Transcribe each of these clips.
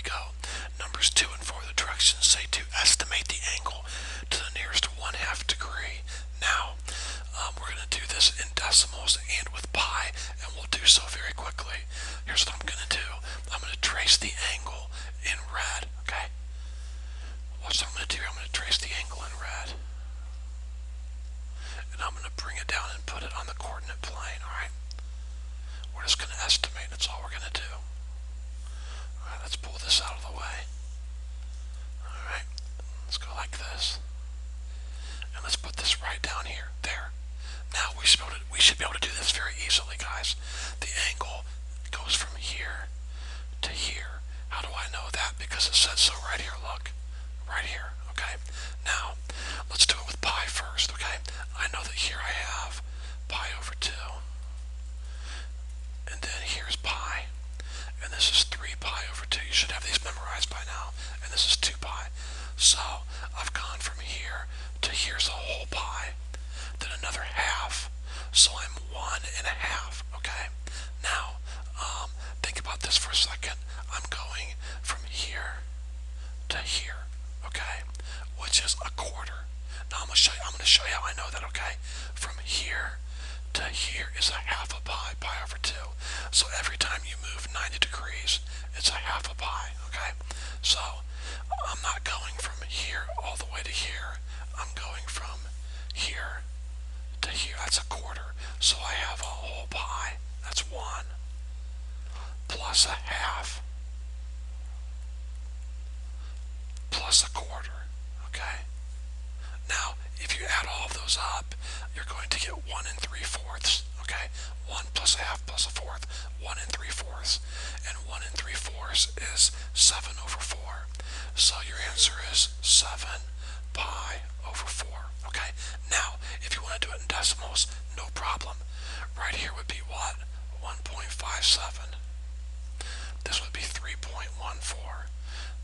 we go. Numbers 2 and 4, the directions say to estimate the angle to the nearest 1/2 degree. Now, we're going to do this in decimals and with pi, and we'll do so very quickly. Here's what I'm going to do. I'm going to trace the angle in red, okay? Watch what I'm going to do here. I'm going to trace the angle in red. And I'm going to bring it down and put it on the coordinate plane, alright? We're just going to estimate. That's all we're going to do. Alright, let's pull this out of the way. Alright, let's go like this. And let's put this right down here. There. Now we should be able to do this very easily, guys. The angle goes from here to here. How do I know that? Because it says so right here, look. Right here, okay? Now, let's do it with pi first, okay? I know that here I have pi over 2. And then here's pi. And this is 3 pi over 2. You should have these memorized by now. And this is 2 pi. So, I've gone from here to here's a whole pi. Then another half. So I'm 1.5, okay? Now, think about this for a second. I'm going from here to here, okay? Which is a quarter. Now I'm going to show you how I know that, okay? From here to here is a half a pi, pi over 2. So every time you move 90 degrees, it's a half a pi, okay? So I'm not going from here all the way to here. I'm going from here to here. That's a quarter. So I have a whole pi. That's 1 plus a half plus a quarter, okay? Now, if you add all of those up, you're going to get 1 3/4, okay? 1 plus a half plus a fourth, 1 3/4. And 1 3/4 is 7 over 4. So your answer is 7 pi over 4, okay? Now, if you want to do it in decimals, no problem. Right here would be what? 1.57. This would be 3.14.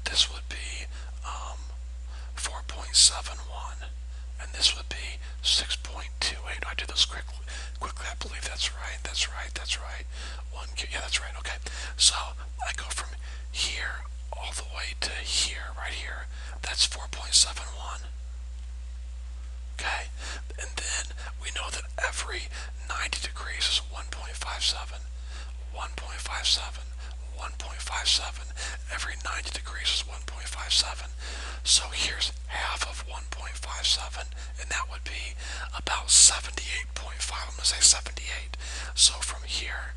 This would be 4.71. And this would be 6.28. I did this quickly. I believe that's right. That's right. That's right. Yeah, that's right. Okay. So I go from here all the way to here, right here. That's 4.71. Okay. And then we know that every 90 degrees is 1.57. 1.57. 1.57. Every 90 degrees is 1.57. So here's half of 1.57, and that would be about 78.5. I'm going to say 78. So from here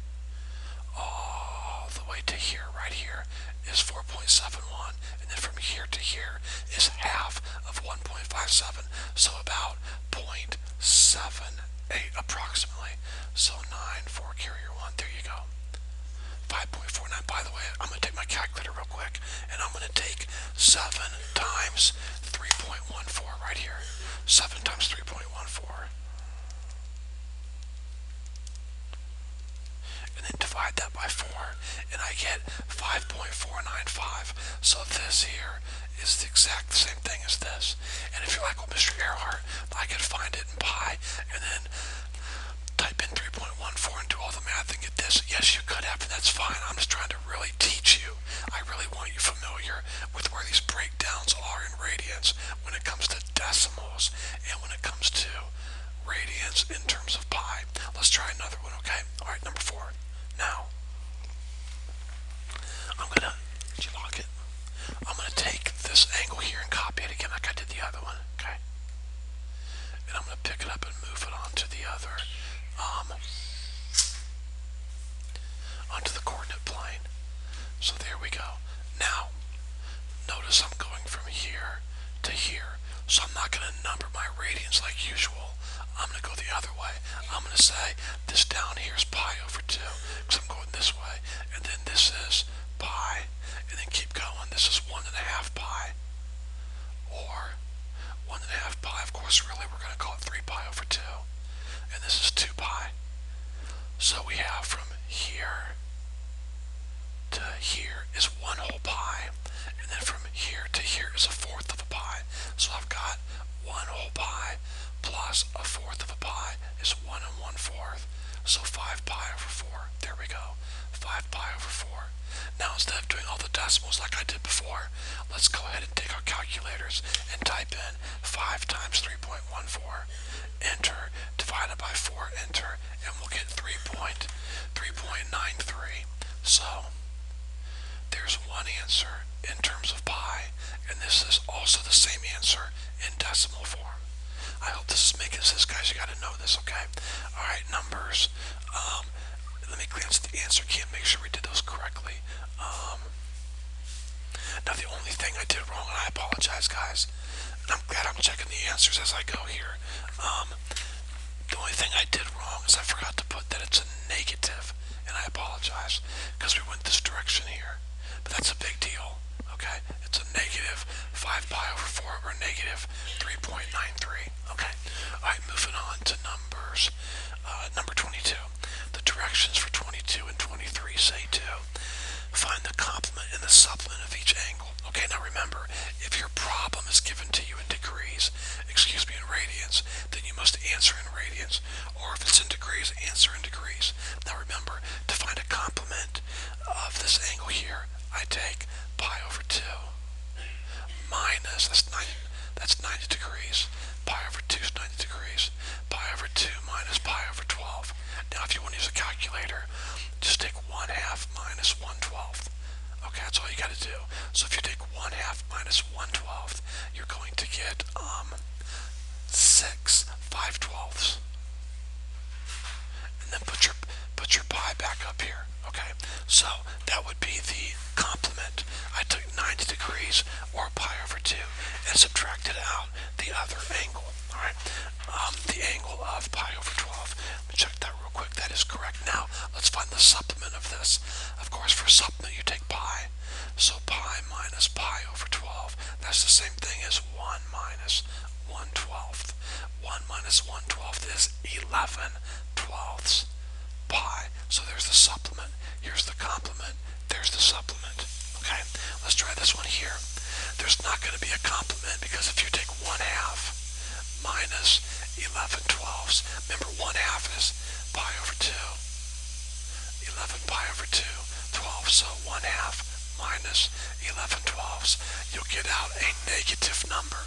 all the way to here, right here, is 4.71, and then from here to here is half of 1.57, so about 0.78 approximately. So 9, 4, carry your 1, there you go. 5.49. By the way, I'm going to take my calculator real quick, and I'm going to take 7 times 3.14 right here. 7 times 3.14. And then divide that by 4, and I get 5.495. So this here is the exact same thing as this. And if you're like, well, Mr. Earhart, I could find it in pi, and then type in 3.14 and do all the math and get this. Yes, you could have, and that's fine. I'm just trying to really teach you. I really want you familiar with where these breakdowns are in radians when it comes to decimals and when it comes to radians in terms of pi. Let's try another one, okay? All right, number 4. Now, did you lock it? I'm going to take this angle here and copy it again like I did the other one, okay? And I'm going to pick it up and move it onto the other, onto the coordinate plane. So there we go. Now, notice I'm going from here to here. So I'm not going to number my radians like usual. I'm going to go the other way. I'm going to say this down here is pi over 2, because I'm going this way. And then this is pi. And then keep going. This is 1.5 pi. Or 1.5 pi. Of course, really, we're going to call it 3 pi over 2. And this is 2 pi. So we have from here to here is 1 whole pi. And then from here to here is a fourth of a pi. So I've got 1 whole pi plus a fourth of a pi is 1 1/4. So 5 pi over 4. There we go. 5 pi over 4. Now instead of doing all the decimals like I did calculators and type in 5 times 3.14. Enter, divided by 4, enter, and we'll get 3.93. So, there's one answer in terms of pi, and this is also the same answer in decimal form. I hope this is making sense, guys. You got to know this, okay? All right, numbers. Let me glance at the answer key and make sure we did those correctly. Now, the only thing I did wrong, and I apologize, guys, and I'm glad I'm checking the answers as I go here. The only thing I did wrong is I forgot to put that it's a negative, and I apologize, because we went this direction here. But that's a big deal, okay? It's a negative 5 pi over 4, or negative 3.93, okay? Alright, moving on to numbers. Number 22. The directions for 22 and 23 say to find the complement and the supplement of each angle. Okay, now remember, if your problem is given to you in degrees, in radians, then you must answer in radians. Or if it's in degrees, answer in degrees. Now remember, to find a complement of this angle here, I take pi over 2 minus, that's 90 degrees. Pi over 2 is 90 degrees. Pi over 2 minus pi over 12. Now if you want to use a calculator, just take 1/2 minus 1/12. Okay, that's all you got to do. So if you take 1/2 minus 1/12, you're going to get 6 5/12. And then put your pi back up here. Okay, so that would be the complement. I took 90 degrees or pi over 2 and subtracted out the other angle. All right, the angle of pi over 12. Let me check that real quick. That is correct. Now let's find the supplement of this. Of course, for supplement you take pi. So pi minus pi over 12. That's the same thing as 1 minus 1/12. 1 minus 1/12 is 11/12 pi. So there's the supplement. Here's the complement. There's the supplement. Okay, let's try this one here. There's not going to be a complement because if you take 1/2 minus 11/12, remember 1/2 is pi over 2. 11 pi over 2, 12. So 1/2 minus 11/12, you'll get out a negative number.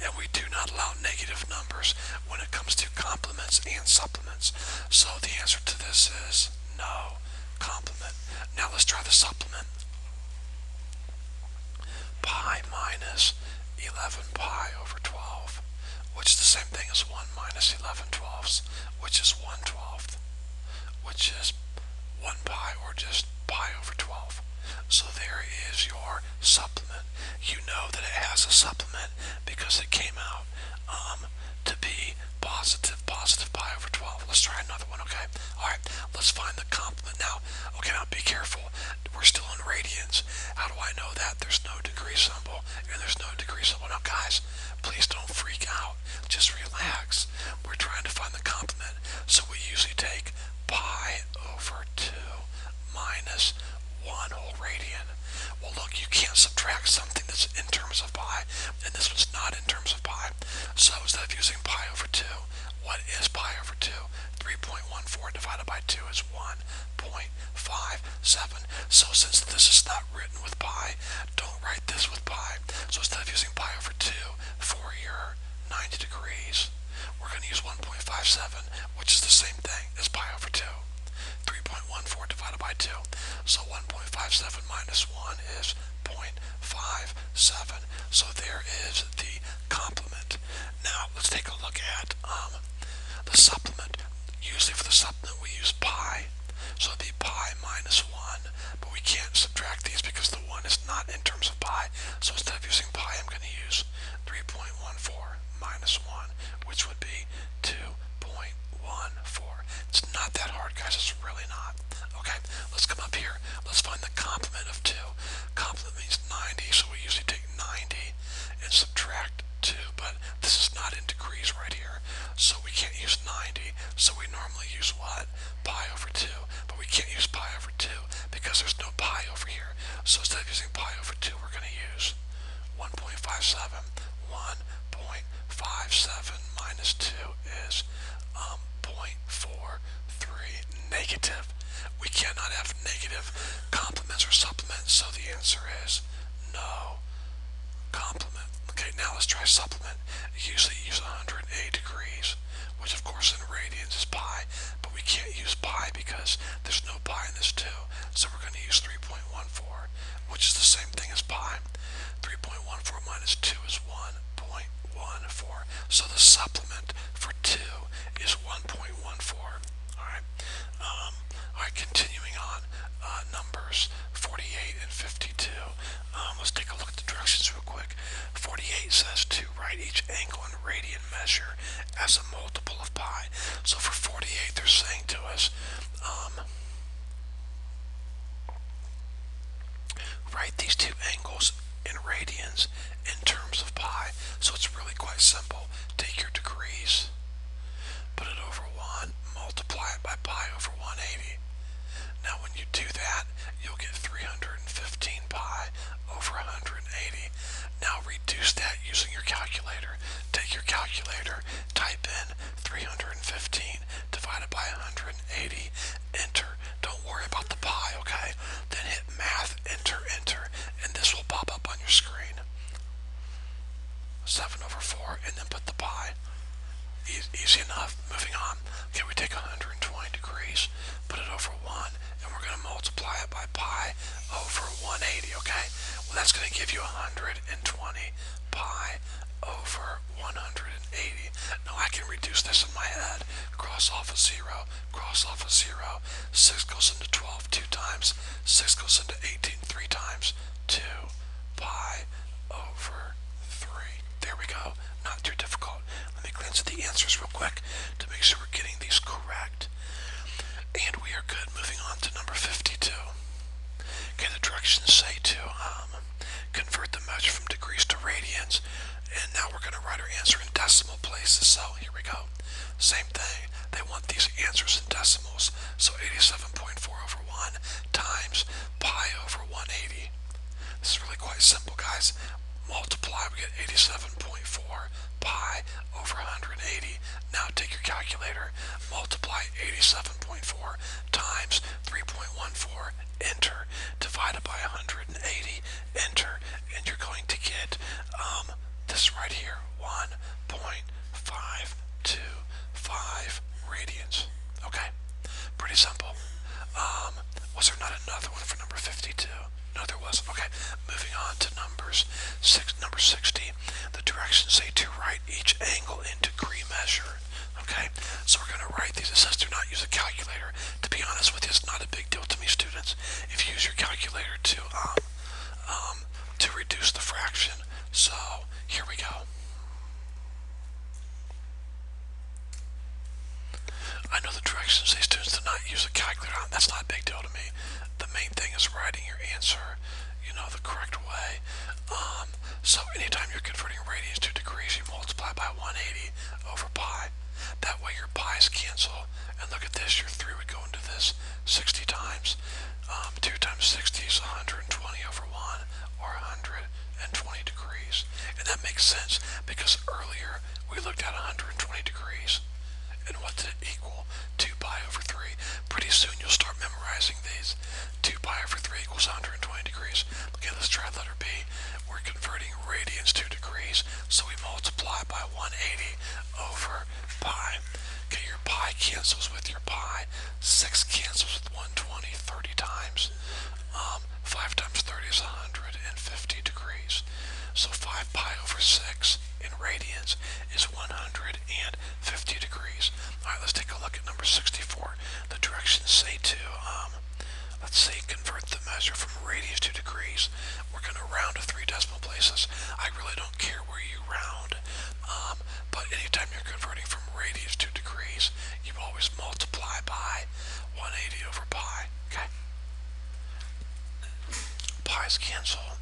And we do not allow negative numbers when it comes to complements and supplements. So the answer to this is no complement. Now let's try the supplement. Pi minus 11 pi over 12, which is the same thing as 1 minus 11/12, which is 1/12, which is 1 pi, or just pi over 12. So there is your supplement. You know that it has a supplement because it came out to be positive pi over 12. Let's try another one, okay? Alright, let's find the complement now. Okay, now be careful. We're still in radians. How do I know that? There's no degree symbol, and there's no degree symbol. Now guys, please don't freak out. Just relax. We're trying to find the complement. So we usually take pi over 2 minus 1 whole radian. Well, look, you can't subtract something that's in terms of pi, and this one's not in terms of pi. So instead of using pi over 2, what is pi over 2? 3.14 divided by 2 is 1.57. So since this is not written with pi, don't write this with pi. So instead of using pi over 2 for your 90 degrees, we're going to use 1.57, which is the same thing as pi over 2. 3.14 divided by 2. So 1.57 minus 1 is 0.57. So there is the complement. Now let's take a look at the supplement. Usually for the supplement we use pi. So it'd be pi minus 1. But we can't subtract these because the 1 is not in terms of pi. So instead of using pi, I'm going to use 3.14 minus 1, which would be 2.14. It's not that hard, guys. It's really not. Okay, let's come up here. Let's find the complement of 2. Complement means 90, so we usually take 90 and subtract 2, but this is not in degrees right here, so we can't use 90. So we normally use what? Pi over 2, but we can't use pi over 2 because there's no pi over here. So instead of using pi over 2, we're going to use 1.57. 1.57 minus 2 is 0.43 negative. We cannot have negative complements or supplements, so the answer is no complement. Okay, now let's try supplement. You usually use 180 degrees, which of course in radians is pi, but we can't use pi because there's no pi in this too. So we're going to use 3.14, which is the same thing as pi. 3.14 minus 2 is 1.14. So the supplement for 2 is 1.14. Alright. Alright, continuing on. Numbers 48 and 52. Let's take a look at the directions real quick. 48 says to write each angle in radian measure as a multiple of pi. So for 48, they're saying to us, write these two angles in radians in terms of pi. So it's really quite simple. Take your degrees, put it over 1, multiply it by pi over 180. Now when you do that, you'll get 315 pi over 180. Now reduce that using your calculator. Take your calculator, type in 315 divided by 180, enter. Don't worry about the pi, okay? Then hit math, enter, enter, and this will pop up on your screen. 7 over 4, and then put the pi. Easy enough. Moving on. Okay, we take 120 degrees, put it over 1, and we're going to multiply it by pi over 180, okay? Well, that's going to give you 120 pi over 180. Now I can reduce this in my head. Cross off a 0, cross off a 0. 6 goes into 12 2 times. 6 goes into 18 3 times. 2 pi over 3. There we go. Not too difficult. Let me glance at the answers real quick to make sure we're getting these correct. And we are good. Moving on to number 52. Okay, the directions say to convert the measure from degrees to radians. And now we're going to write our answer in decimal places. So here we go. Same thing. They want these answers in decimals. So 87.4 over 1 times pi over 180. This is really quite simple, guys. Multiply, we get 87.4 pi over 180. Now take your calculator, multiply 87.4 times 3.14, enter, divided by 180, enter, and you're going to get this right here, 1.525 radians. Okay, pretty simple. Was there not another one for number 52? No, there was. Okay, moving on to number 60. The directions say to write each angle in degree measure. Okay, so we're going to write these. It says do not use a calculator. To be honest with you, it's not a big deal to me, students, if you use your calculator to reduce the fraction. So here we go. I know the directions say students to not use a calculator. That's not a big deal to me. The main thing is writing your answer, the correct way. So anytime you're converting radians to degrees, you multiply by 180 over pi. That way your pi's cancel. And look at this, your 3 would go into this 60 times. 2 times 60 is 120 over 1, or 120 degrees. And that makes sense because earlier we looked at 120 degrees. And what did it equal? 2 pi over 3. Pretty soon you'll start memorizing these. 2 pi over 3 equals 120 degrees. Okay, let's try letter B. We're converting radians to degrees, so we multiply by 180 over pi. Okay, your pi cancels with your pi. 6 cancels with 120 30 times. 5 times 30 is 150 degrees. So 5 pi over 6 in radians is 150 degrees. Alright, let's take a look at number 64. The directions say to, let's see, convert the measure from radians to degrees. We're going to round to 3 decimal places. I really don't care where you round, but anytime you're converting from radians to degrees, you always multiply by 180 over pi. Okay? Pi's cancel.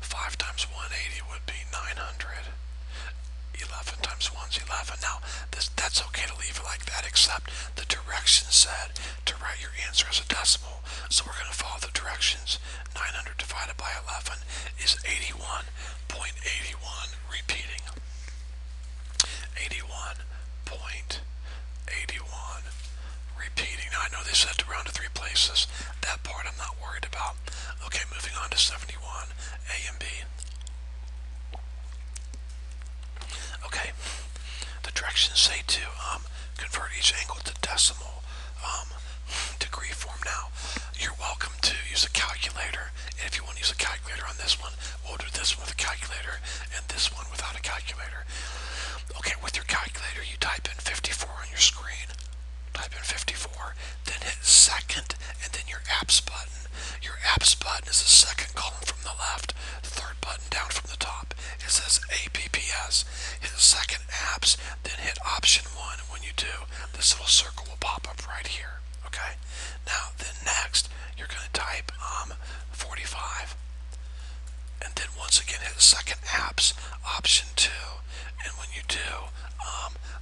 5 times 180 would be 900. 11 times 1 is 11. Now, that's okay to leave it like that, except the directions said to write your answer as a decimal. So we're going to follow the directions. 900 divided by 11 is 81.81. Repeating. 81.81. Repeating. Now, I know they said to round to 3 places. That part I'm not worried about. Okay, moving on to 71. A and B. instructions say to convert each angle to decimal degree form. Now, you're welcome to use a calculator, and if you want to use a calculator on this one, we'll do this one with a calculator and this one without a calculator. Okay, with your calculator, you type in 54 on your screen. Type in 54, then hit second, and then your apps button. Your apps button is the second column from the left, third button down from the top. It says APPS. Hit second apps, then hit option 1. When you do, this little circle will pop up right here. Okay? Now, then next, you're going to type 45. And then once again, hit second apps, option 2. And when you do,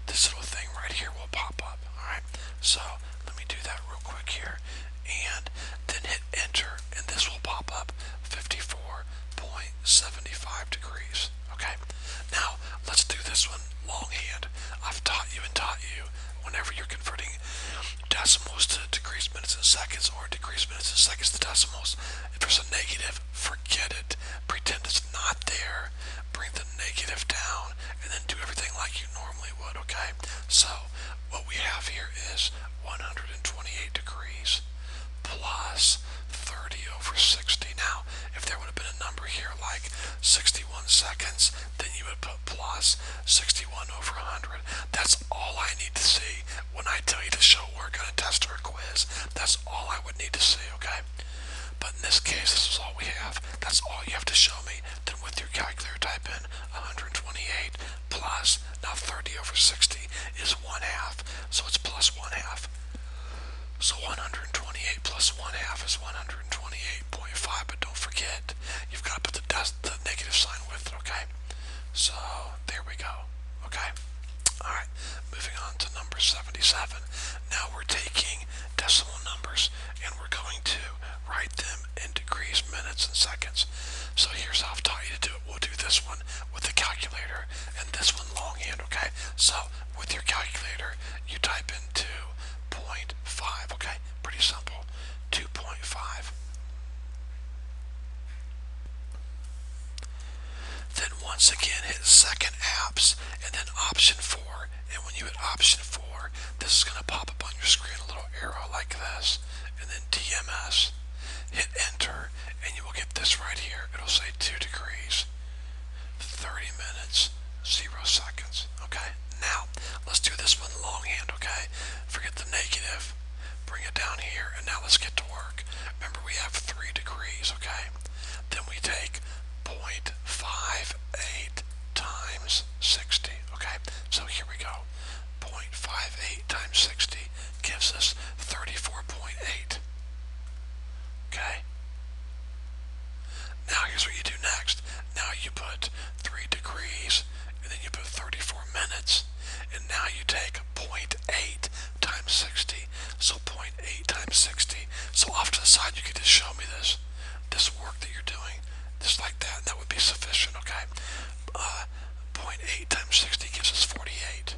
this little thing right here will pop up. Alright? So, let me do that real quick here. And then hit enter, and this will pop up 54.75 degrees. Okay? Now, let's do this one longhand. I've taught you whenever you're converting decimals to degrees, minutes, and seconds, or degrees, minutes, and seconds to decimals, if there's a negative, forget it. Pretend it's not there. Bring the negative down, and then do everything like you normally would, okay? So, what we have here is 128 degrees plus 30 over 60. Now, if there would have been a number here like 61 seconds, then you would put plus 61 over 100. That's all I need to see when I tell you to show work on a test or a quiz. That's all I would need to see, okay? But in this case, this is all we have. That's all you have to show me. Then with your calculator, type in 128 plus, now 30 over 60 is 1 half, so it's plus 1 half. So 128 plus 1 half is 128.5, but don't forget, you've got to put the negative sign with it, okay? So, there we go, okay? Alright, moving on to number 77. Now we're taking decimal numbers, and we're going to write them in degrees, minutes, and seconds. So here's how I've taught you to do it. We'll do this one with the calculator, and this one longhand, okay? So, with your calculator, you type in 2.5, okay? Pretty simple. 2.5. Then once again, hit second apps, and then option 4. And when you hit option 4, this is going to pop up on your screen, a little arrow like this, and then DMS. Hit enter, and you will get this right here. It'll say 2 degrees, 30 minutes, 0 seconds. Okay? Now, let's do this one longhand, okay? Forget the negative. Bring it down here, and now let's get to work. Remember, we have 3 degrees, okay? Then we take 0.58 times 60, okay? So here we go. 0.58 times 60 gives us 34.8. Okay? Now here's what you do next. Now you put 3 degrees, and then you put 34 minutes, and now you take 0.8 times 60. So 0.8 times 60. So off to the side, you can just show me this work that you're doing, just like that, and that would be sufficient, okay? 0.8 times 60 gives us 48.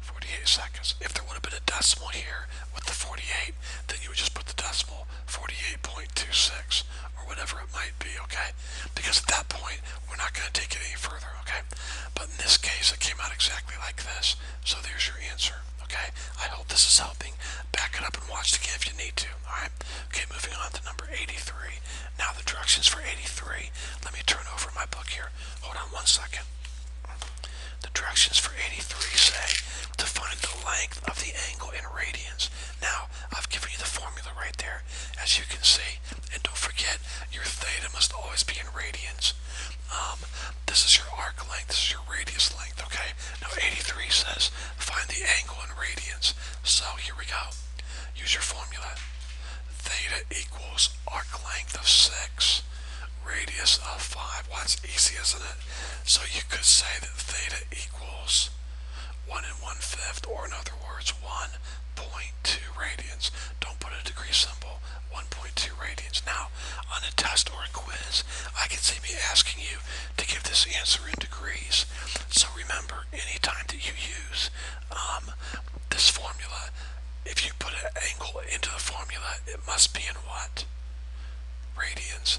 48 seconds. If there would have been a decimal here with the 48, then you would just put the decimal 48.26 or whatever it might be, okay? Because at that point, we're not going to take it any further, okay? But in this case, it came out exactly like this. So there's your answer, okay? I hope this is helping. Back it up and watch it again if you need to, alright? Okay, moving on to number 83. Now the directions for 83. Let me turn over my book here. Hold on 1 second. The directions for 83 say to find the length of the angle in radians. Now, I've given you the formula right there, as you can see. And don't forget, your theta must always be in radians. This is your arc length, this is your radius length, okay? Now, 83 says find the angle in radians. So, here we go. Use your formula. Theta equals arc length of 6. Radius of 5. Well, that's easy, isn't it? So you could say that theta equals 1 1/5, or in other words, 1.2 radians. Don't put a degree symbol. 1.2 radians. Now, on a test or a quiz, I can see me asking you to give this answer in degrees. So remember, anytime that you use this formula, if you put an angle into the formula, it must be in what? Radians.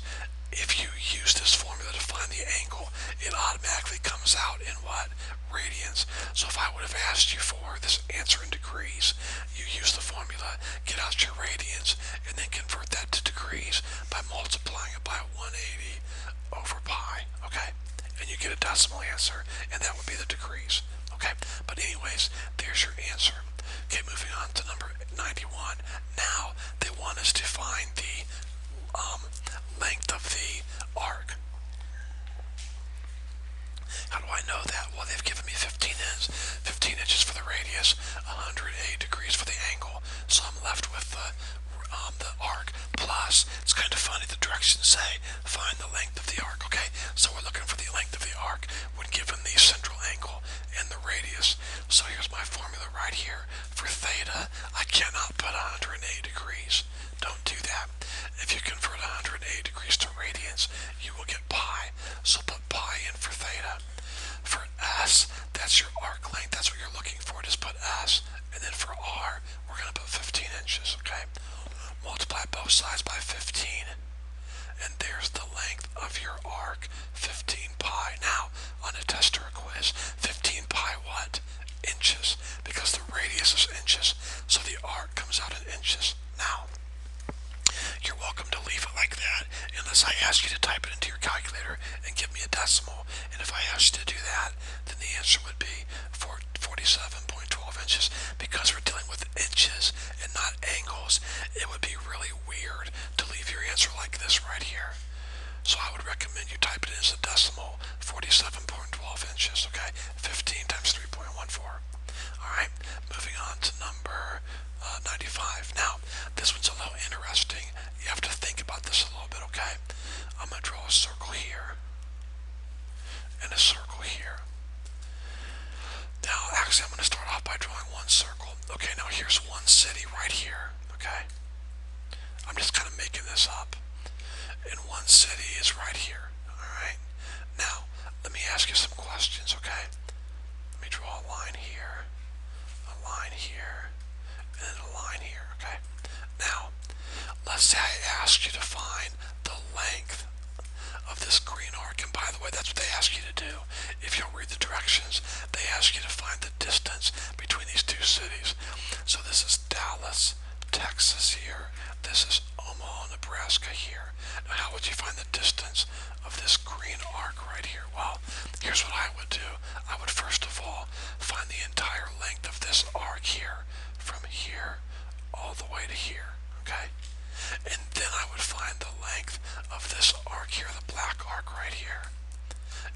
if you use this formula to find the angle, it automatically comes out in what? Radians. So if I would have asked you for this answer in degrees, you use the formula, get out your radians, and then convert that to degrees by multiplying it by 180 over pi, okay? And you get a decimal answer, and that would be the degrees, okay? But anyways, there's your answer. Okay, moving on to number 91. Now, they want us to find the length of the arc. How do I know that? Well, they've given me 15 inches for the radius, 180 degrees for the angle, so I'm left with the arc. Plus, it's kind of funny, the directions say find the length of the arc, okay? So we're looking for the length of the arc when given the central angle and the radius. So here's my formula right here. For theta, I cannot put 180 degrees. Don't do that. If you convert 180 degrees to radians, you will get pi. So put pi in for theta. For s, that's your arc length. That's what you're looking for. Just put s. And then for r, we're going to put 15 inches, okay? Multiply both sides by 15. And there's the length of your arc, 15 pi. Now, on a test or a quiz, 15 pi what? Inches. Because the radius is inches. So the arc comes out in inches. Now, you're welcome to leave it like that unless I ask you to type it into your calculator and give me a decimal. And if I asked you to do that, then the answer would be 47.12 inches. Because we're dealing with inches and not angles, it would be really weird to leave your answer like this right here. So I would recommend you type it in as a decimal, 47.12 inches, okay? 15 times 3.14. Alright, moving on to number 95. Now, this one's a little interesting. You have to think about this a little bit, okay? I'm going to draw a circle here and a circle here. Now, actually, I'm going to start off by drawing one circle. Okay, now here's one city right here, okay? I'm just kind of making this up. And one city is right here, alright? Now, let me ask you some questions, okay? Let me draw a line here, and then a line here, okay? Now, let's say I asked you to find the length of this green arc, and by the way, that's what they ask you to do. If you'll read the directions, they ask you to find the distance between these two cities. So this is Dallas, Texas here. This is Omaha, Nebraska here. Now, how would you find the distance of this green arc right here? Well, here's what I would do. I would first of all find the entire length of this arc here, from here all the way to here, okay? And then I would find the length of this arc here, the black arc right here,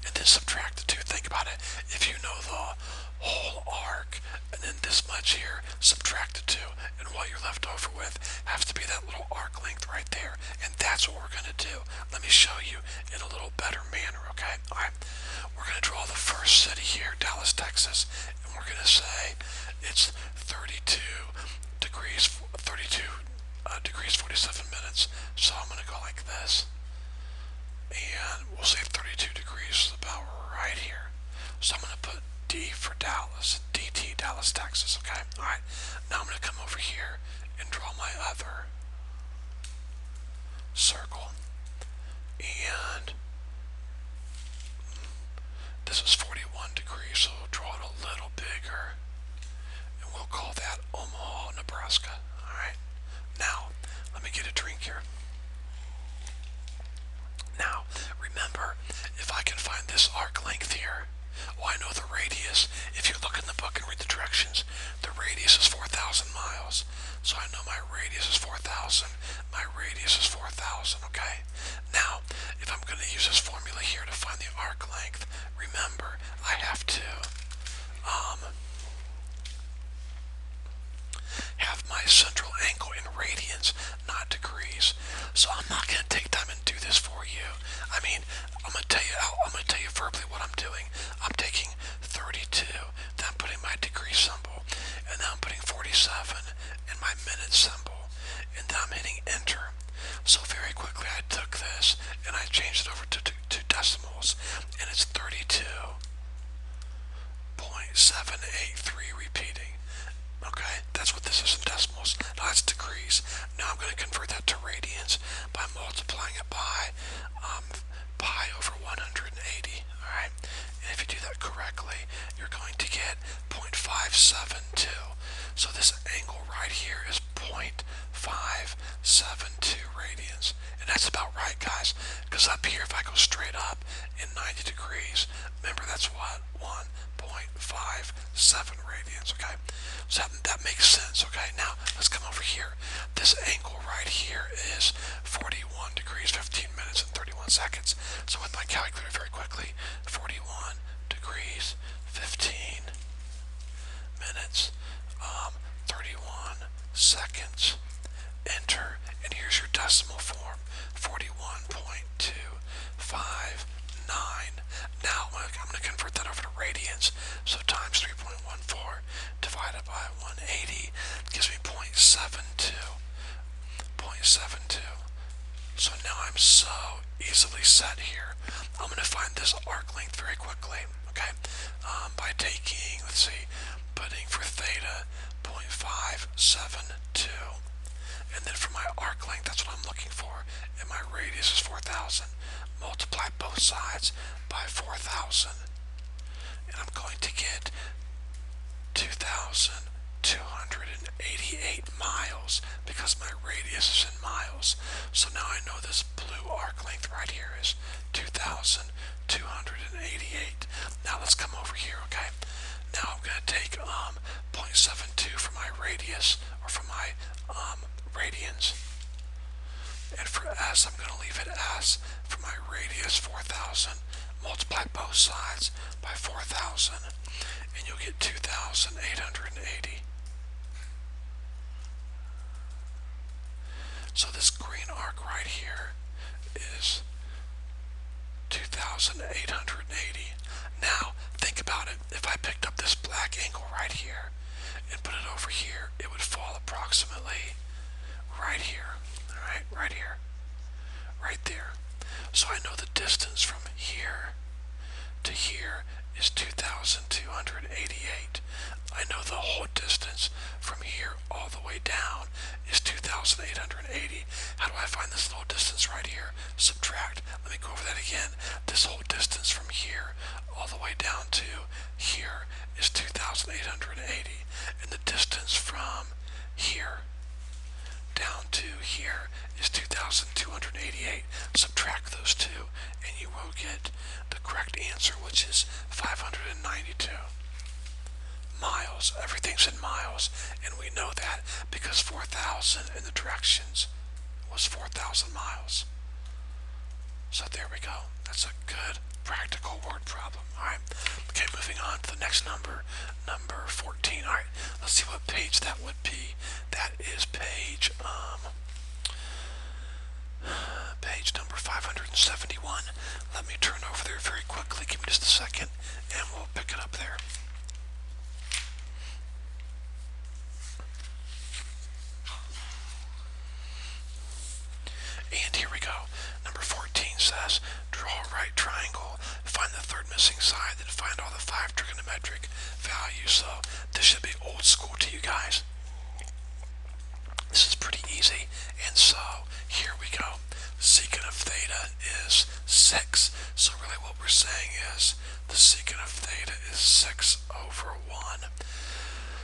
and then subtract the two. Think about it. If you know the whole arc, and then this much here, subtract the two, and what you're left over with has to be that little arc length right there. And that's what we're going to do. Let me show you in a little better manner, okay? Alright, we're going to draw the first city here, Dallas, Texas, and we're going to say it's 32 degrees 47 minutes. So I'm going to go like this, and we'll say 32 degrees is about right here. So I'm going to put D for Dallas, DT, Dallas, Texas, okay? Alright, now I'm going to come over here and draw my other circle, and this is 41 degrees, so we'll draw it a little bigger, and we'll call that Omaha, Nebraska. Alright, now let me get a drink here. Now, remember, if I can find this arc length here, well, I know the radius. If you look in the book and read the directions, the radius is 4,000 miles. So I know my radius is 4,000. My radius is 4,000, okay? Now, if I'm going to use this formula here to find the arc length, remember, I have to have my central angle in radians, not degrees. So I'm not going to take time and do this for you. I mean, I'm going to tell you verbally what I'm doing. I'm taking 32, then I'm putting my degree symbol, and then I'm putting 47 in my minute symbol, and then I'm hitting enter. So very quickly I took this and I changed it over to decimals, and it's 32.783 repeating. Okay, that's what this is in decimals. Now that's degrees. Now I'm going to convert that to radians by multiplying it by 180. Alright? And if you do that correctly, you're going to get 0.572. So this angle right here is 0.572 radians. And that's about right, guys. Because up here, if I go straight up in 90 degrees, remember that's what? 1.57 radians, okay? So that makes sense, okay? Now, let's come over here. This angle right here is 41 degrees, 15 minutes, and 31 seconds. So with my calculator very quickly, 41 degrees, 15 minutes, 31 seconds, enter, and here's your decimal form, 41.259. Now I'm going to convert that over to radians, so times 3.14 divided by 180 gives me 0.72. 0.72. So now I'm so easily set here. I'm going to find this arc length very quickly, okay, by taking, let's see, putting for theta 0.572, and then for my arc length, that's what I'm looking for, and my radius is 4,000. Multiply both sides by 4,000, and I'm going to get 2,288 miles because my radius is in miles. So now I know this blue arc length right here is 2,288. Now let's come over here, okay? Now I'm going to take 0.72 for my radius, or for my radians. And for S, I'm going to leave it S. For my radius, 4,000. Multiply both sides by 4,000, and you'll get 2,880. So this green arc right here is 2,880. Now, think about it. If I picked up this black angle right here and put it over here, it would fall approximately right here. Alright, right here. Right there. So I know the distance from here to here is 2,288. I know the whole distance from here all the way down is 2,880. How do I find this little distance right here? Subtract. Let me go over that again. This whole distance from here all the way down to here is 2,880. And the distance from here down to here is 2,288. Subtract those two, and you will get the correct answer, which is 592 miles. Everything's in miles, and we know that because 4,000 in the directions was 4,000 miles. So there we go. That's a good practical word problem. Alright, okay, moving on to the next number, number 14. Alright, let's see what page that would be. That is page number 571. Let me turn over there very quickly. Give me just a second, and we'll pick it up there. And here we go. Number 14 says, draw a right triangle, find the third missing side, then find all the 5 trigonometric values. So this should be old school to you guys. This is pretty easy. And so here we go. Secant of theta is 6. So really what we're saying is the secant of theta is 6 over 1.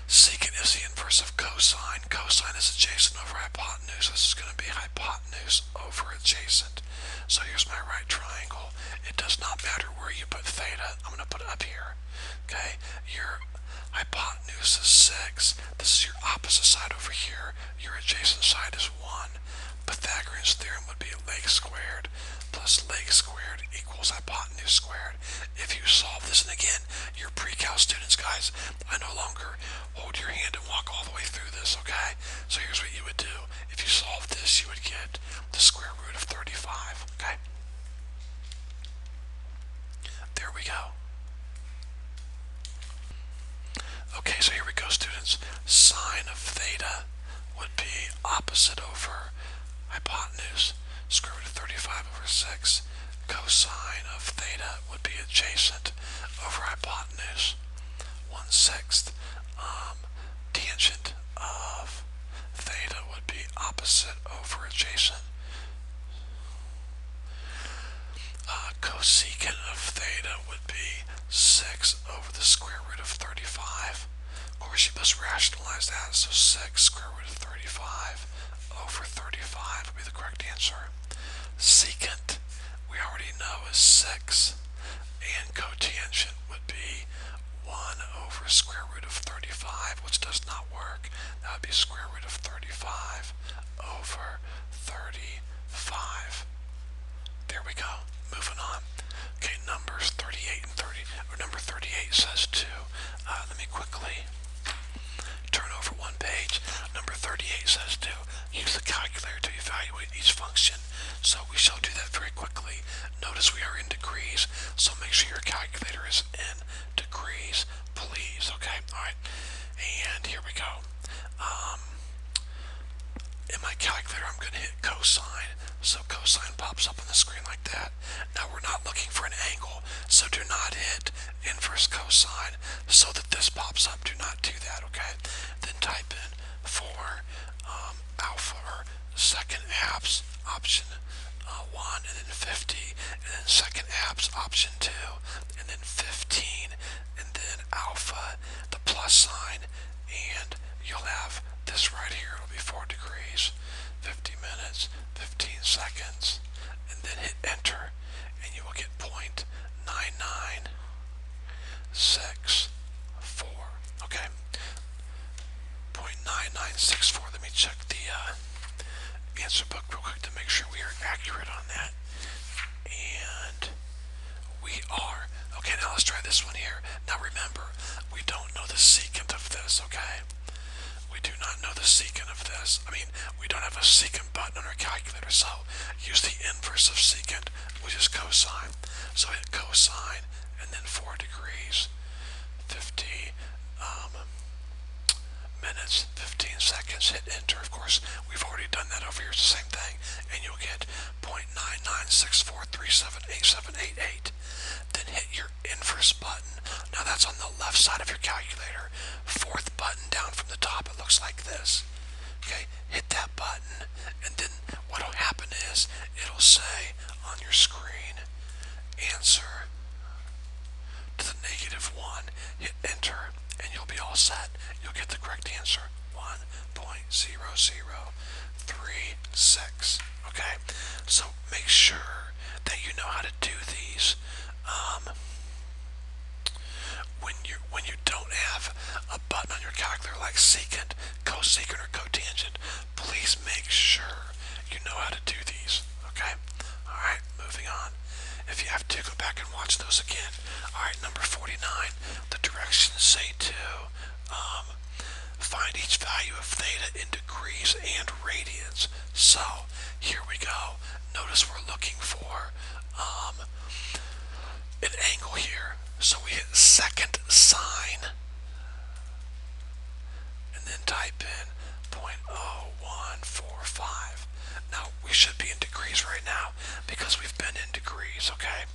Secant is the inverse of cosine. Cosine is adjacent over hypotenuse. This is going to be hypotenuse over adjacent. So here's my right triangle. It does not matter where you put theta. I'm going to put it up here. Okay? Your hypotenuse is 6. This is your opposite side over here. Your adjacent side is 1. Pythagorean's theorem would be leg squared plus leg squared equals hypotenuse squared. If you solve this, and again, you're pre-cal students, guys, I no longer hold your hand and walk all the way through this, okay? So here's what you would do. If you solve this, you would get the square root of 35, okay? There we go. Okay, so here we go, students. Sine of theta would be opposite over hypotenuse, square root of 35 over 6. Cosine of theta would be adjacent over hypotenuse, 1/6. Tangent of theta would be opposite over adjacent. cosecant of theta would be 6 over the square root of 35. Of course, you must rationalize that, so 6 square root of 35 over 35 would be the correct answer. Secant, we already know, is 6, and cotangent would be 1 over square root of 35, which does not work. That would be square root of 35 over 35. There we go. Moving on. Okay, numbers 38 and 30, or number 38 says 2. Let me quickly turn over one page. Number 38 says 2. Use the calculator to evaluate each function. So we shall do that very quickly. Notice we are in degrees, so make sure your calculator is in degrees, please. Okay, alright. And here we go. In my calculator, I'm going to hit cosine. So cosine pops up on the screen like that. Now we're not looking for an angle, so do not hit inverse cosine so that this pops up. Do not do that, okay? Then type in for alpha, or second apps, option 1, and then 50, and then second apps, option 2, and then 15, and then alpha, the plus sign, and you'll have this right here. It'll be 4 degrees, 50 minutes, 15 seconds, and then hit enter, and you will get 0.9964. Okay, 0.9964. Let me check the answer book real quick to make sure we are accurate on that. And we are. Okay, now let's try this one here. Now remember, we don't know the secant of this, okay? We do not know the secant of this. I mean, we don't have a secant button on our calculator, so use the inverse of secant, which is cosine. So hit cosine, and then 4 degrees, 50 minutes, 15 seconds, hit enter. Of course, we've already done that over here. It's the same thing, and you'll get 0.9964378788. Then hit your inverse button. Now that's on the left side of your calculator. Fourth button down from the top, it looks like this. Okay, hit that button, and then what'll happen is it'll say on your screen, answer to the -1. Hit enter, and you'll be all set. You'll get the correct answer, 1.0036. Okay, so make sure that you know how to do these. When you don't have a button on your calculator like secant, cosecant, or cotangent, please make sure you know how to do these. Okay, all right. Moving on. If you have to, go back and watch those again. All right, number 49. The directions say to find each value of theta in degrees and radians. So here we go. Notice we're looking for an angle here. So we hit second sine, and then type in 0.0145. Now we should be in degrees right now because we've been in degrees, okay?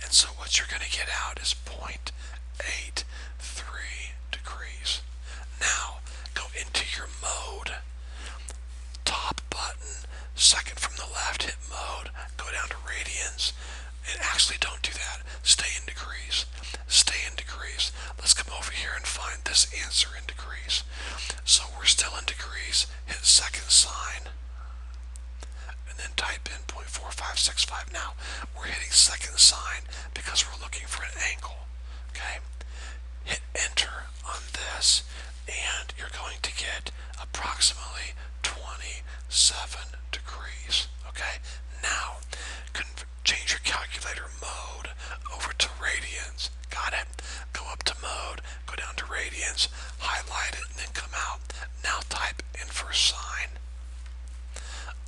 And so what you're going to get out is 0.83 degrees. Now go into your mode. Top button, second from the left, hit mode, go down to radians, and actually don't do that. Stay in degrees. Stay in degrees. Let's come over here and find this answer in degrees. So we're still in degrees. Hit second sine, and then type in 0.4565. Now we're hitting second sine because we're looking for an angle. Okay, hit enter on this, and you're going to get approximately 27 degrees. Okay, now change your calculator mode over to radians. Got it? Go up to mode, go down to radians, highlight it, and then come out. Now type inverse sine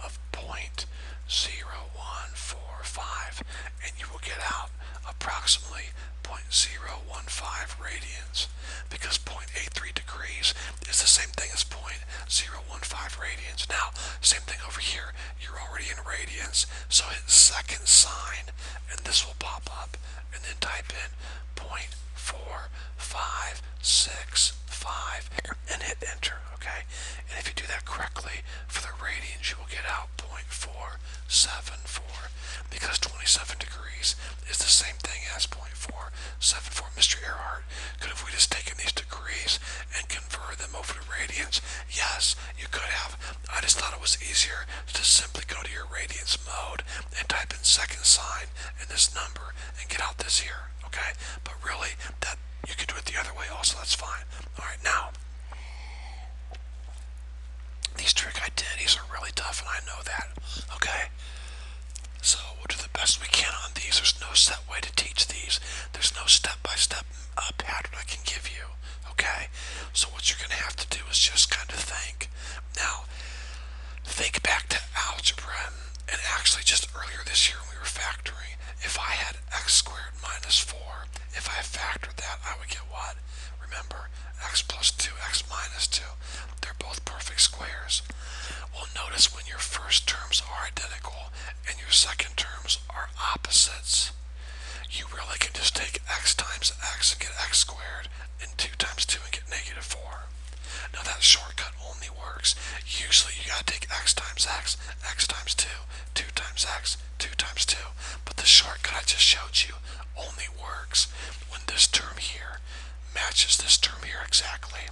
of 0.0145, and you will get out approximately 0.015 radians, because 0.83 degrees is the same thing as 0.015 radians. Now, same thing over here. You're already in radians, so hit second sine, and this will pop up, and then type in 0.4565 and hit enter, okay? And if you do that correctly for the radians, you will get out 0.474, because 27 degrees is the to simply go to your radians mode and type in second sine and this number and get out this here, okay? But really, that you can do it the other way also, that's fine. Alright, now, these trig identities are really tough and I know that, okay? So we'll do the best we can on these. There's no set way to teach these. There's no step-by-step pattern I can give you, okay? So what you're going to have to do is just kind of think. Now, think back to algebra, and actually just earlier this year when we were factoring, if I had x squared minus 4, if I factored that, I would get what? Remember, x plus 2, x minus 2. They're both perfect squares. Well, notice when your first terms are identical and your second terms are opposites, you really can just take x times x and get x squared, and 2 times 2 and get negative 4. Now that shortcut only works. Usually you gotta take x times x times 2, 2 times x, 2 times 2. But the shortcut I just showed you only works when this term here matches this term here exactly.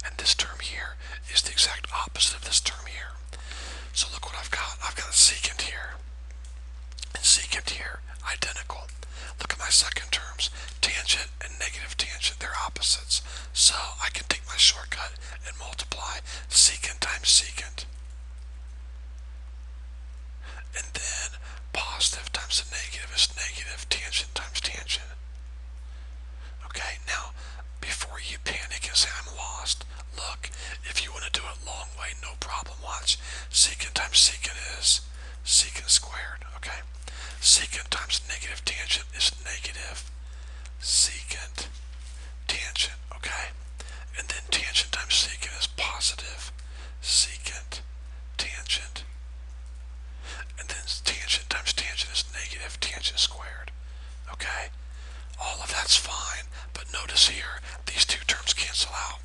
And this term here is the exact opposite of this term here. So look what I've got. I've got a secant here and secant here, identical. Look at my second terms, tangent and negative tangent, they're opposites. So I can take my shortcut and multiply secant times secant. And then positive times the negative is negative, tangent times tangent. Okay, now, before you panic and say I'm lost, look, if you want to do it long way, no problem, watch. Secant times secant is secant squared, okay? Secant times negative tangent is negative secant tangent, okay? And then tangent times secant is positive secant tangent. And then tangent times tangent is negative tangent squared, okay? All of that's fine, but notice here, these two terms cancel out.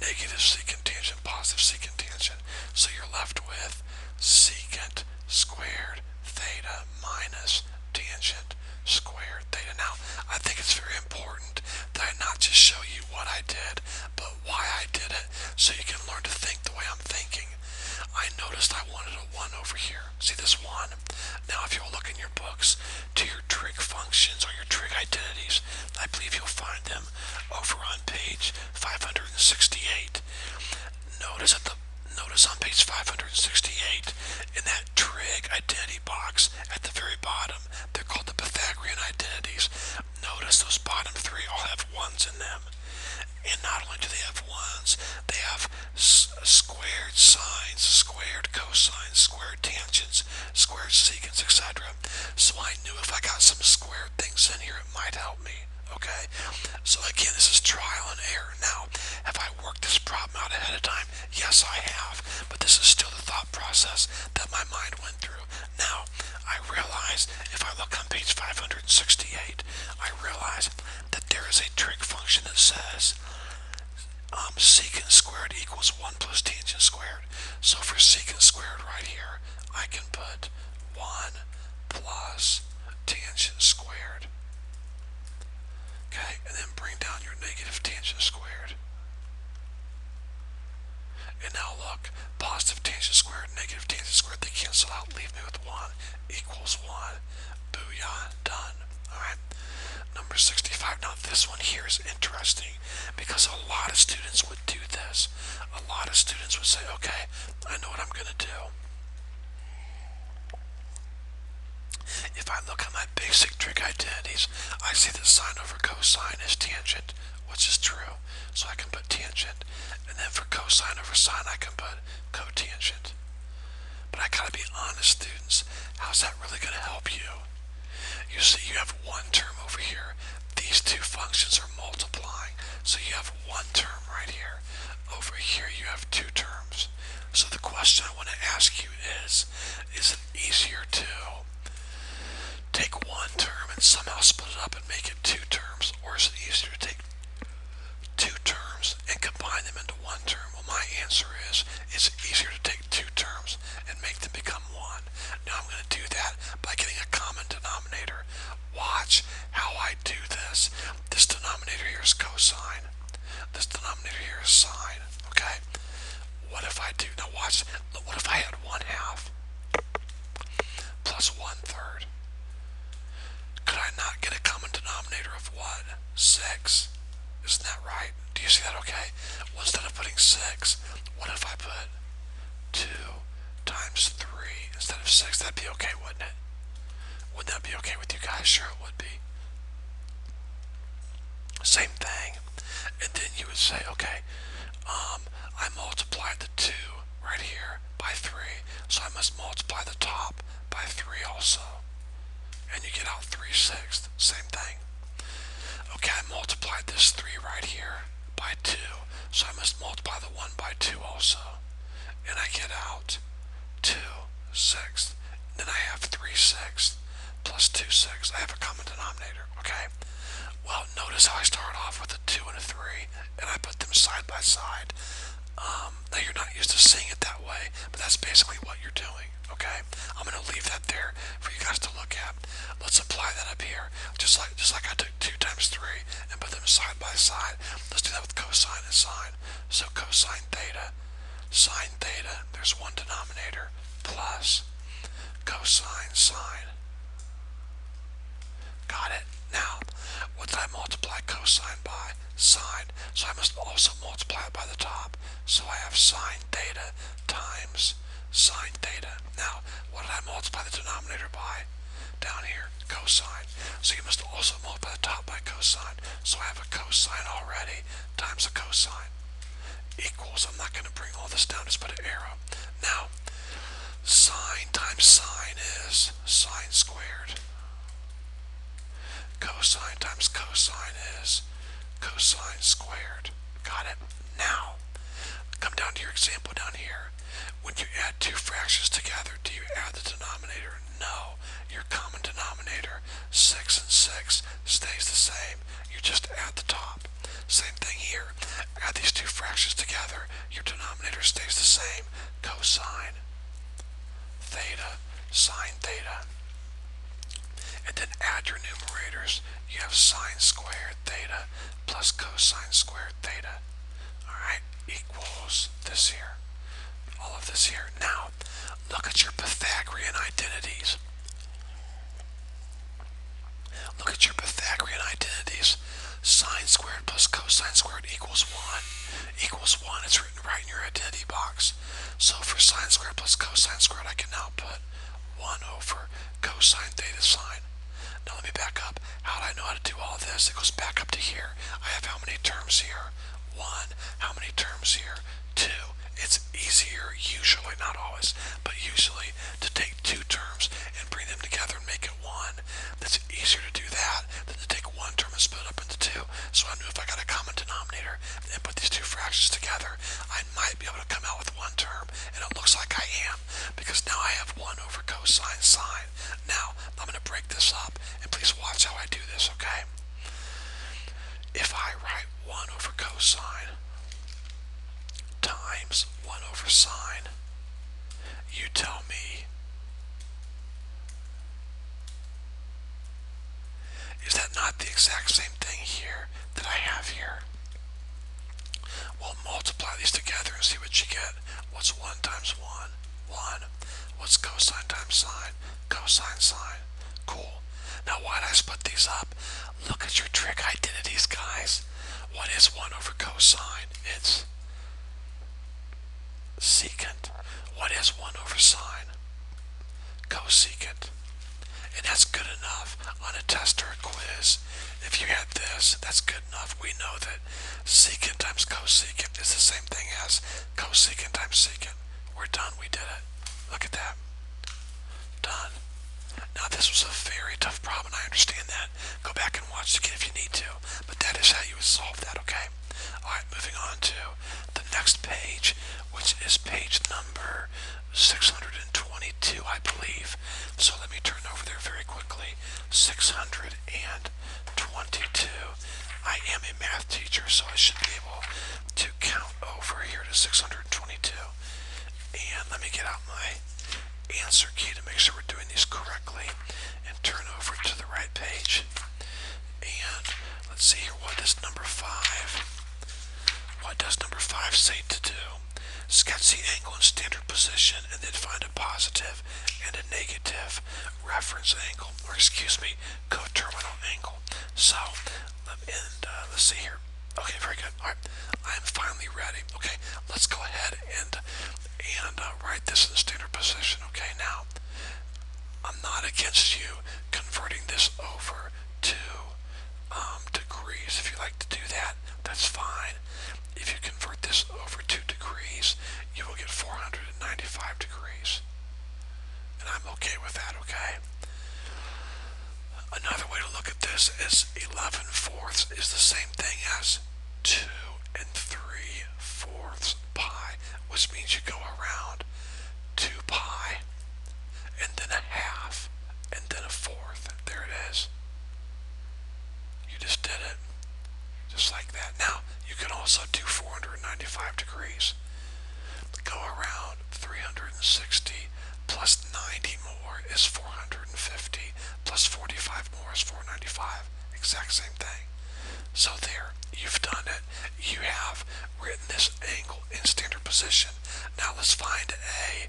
Negative secant tangent, positive secant tangent. So you're left with secant squared theta minus tangent squared theta. Now, I think it's very important that I not just show you what I did, but why I did it, so you can learn to think the way I'm thinking. I noticed I wanted a 1 over here. See this 1? Now, if you'll look in your books to your trig functions or your trig identities, I believe you'll find them over on page 568. Notice on page 568, in that trig identity box at the very bottom, they're called the Pythagorean identities. Notice those bottom 3 all have 1s in them. And not only do they have 1s, they have squared sines, squared cosines, squared tangents, squared secants, etc. So I knew if I got some squared things in here, it might help me. Okay? So again, this is trial and error. Now, have I worked this problem out ahead of time? Yes, I have. But this is still the thought process that my mind went through. Now, I realize, if I look on page 568, I realize that there is a trig function that says secant squared equals 1 plus tangent squared. So for secant squared right here, I can put 1 plus tangent squared. Okay, and then bring down your negative tangent squared. And now look, positive tangent squared, negative tangent squared, they cancel out, leave me with 1 equals 1. Booyah, done. Alright, number 65. Now this one here is interesting because a lot of students would do this. A lot of students would say, okay, I know what I'm going to do. If I look at my basic trig identities, I see that sine over cosine is tangent, which is true. So I can put tangent. And then for cosine over sine, I can put cotangent. But I gotta be honest, students, how's that really going to help you? You see, you have 1 term over here. These 2 functions are multiplying. So you have 1 term right here. Over here, you have 2 terms. So the question I want to ask you is it easier to take 1 term and somehow split it up and make it 2 terms, or is it easier to take 2 terms and combine them into 1 term? Well, my answer is it's easier to take 2 terms and make them become 1. Now I'm going to do that by getting a common denominator. Watch how I do this. This denominator here is cosine. This denominator here is sine. Okay? What if I do? Now watch. What if I had 1/2? 6. Isn't that right? Do you see that okay? Well, instead of putting 6, what if I put 2 times 3 instead of 6? That'd be okay, wouldn't it? Would that be okay with you guys? Sure it would be. Same thing. And then you would say, okay, I multiplied the 2 right here by 3, so I must multiply the top by 3 also. And you get out 3/6. Same thing. Okay, I multiplied this 3 right here by 2, so I must multiply the 1 by 2 also. And I get out 2/6. Then I have 3/6 plus 2/6. I have a common denominator, okay? Well, notice how I start off with a 2 and a 3, and I put them side by side. Now you're not used to seeing it that way, but that's basically what you're doing, okay? I'm going to leave that there for you guys to look at. Let's apply that up here, just like I took 2 times 3 and put them side by side. Let's do that with cosine and sine. So cosine theta, sine theta, there's one denominator, plus cosine sine. Got it? Now, what did I multiply cosine by? Sine. So I must also multiply it by the top. So I have sine theta times sine theta. Now, what did I multiply the denominator by? Down here, cosine. So you must also multiply the top by cosine. So I have a cosine already times a cosine. Equals, I'm not going to bring all this down, just put an arrow. Now, sine times sine is sine squared. Cosine times cosine is cosine squared. Got it? Now, come down to your example down here. When you add two fractions together, do you add the denominator? No. Your common denominator, 6 and 6, stays the same. You just add the top. Same thing here. Add these two fractions together. Your denominator stays the same. Cosine theta, sine theta. And then add your numerators. You have sine squared theta plus cosine squared theta. Alright, equals this here. All of this here. Now, look at your Pythagorean identities. Look at your Pythagorean identities. Sine squared plus cosine squared equals 1. Equals 1. It's written right in your identity box. So for sine squared plus cosine squared, I can now put 1 over cosine theta sine. Now let me back up. How do I know how to do all this? It goes back up to here. I have how many terms here? 1. How many terms here? 2. It's easier, usually, not always, but usually, to take 2 terms and bring them together and make it 1. It's easier to do that than to take 1 term and split it up into 2. So I knew if I got a common denominator and put these 2 fractions together, I might be able to come out with 1 term, and it looks like I am, because now I have 1 over cosine sine. Now, I'm going to break this up, and please watch how I do this, okay? If I write 1 over cosine times 1 over sine, you tell me, is that not the exact same thing here that I have here? Well, multiply these together and see what you get. What's 1 times 1? 1. What's cosine times sine? Cosine sine. Cool. Now why did I split these up? Look at your trig identities, guys. What is 1 over cosine? It's secant. What is 1 over sine? Cosecant. And that's good enough on a test or a quiz. If you had this, that's good enough. We know that secant times cosecant is the same thing as cosecant times secant. We're done. We did it. Look at that. Done. Now this was a very tough problem, and I understand that. Go back and watch it again if you need to. But that is how you would solve that, okay? Alright, moving on to the next page, which is page number 622, I believe. So let me turn over there very quickly. 622. I am a math teacher, so I should be able to count over here to 622. And let me get out my answer key to make sure we're doing these correctly and turn over to the right page. And let's see here, what does number 5 say to do? Sketch the angle in standard position and then find a positive and a negative reference angle or excuse me, coterminal angle. So, let's see here. Okay, very good. All right, I'm finally ready. Okay, let's go ahead and write this in the standard position. Okay, now I'm not against you converting this over to degrees. If you like to do that, that's fine. If you convert this over to degrees, you will get 495 degrees. And I'm okay with that, okay? Another way to look at this is 11 fourths is the same thing as 2 and 3 fourths pi, which means you go around 2 pi, and then a half, and then a fourth. There it is. You just did it. Just like that. Now, you can also do 495 degrees. Go around 360 plus 90 more is 450 plus 45 more is 495. Exact same thing. So there, you've done it. You have written this angle in standard position. Now let's find a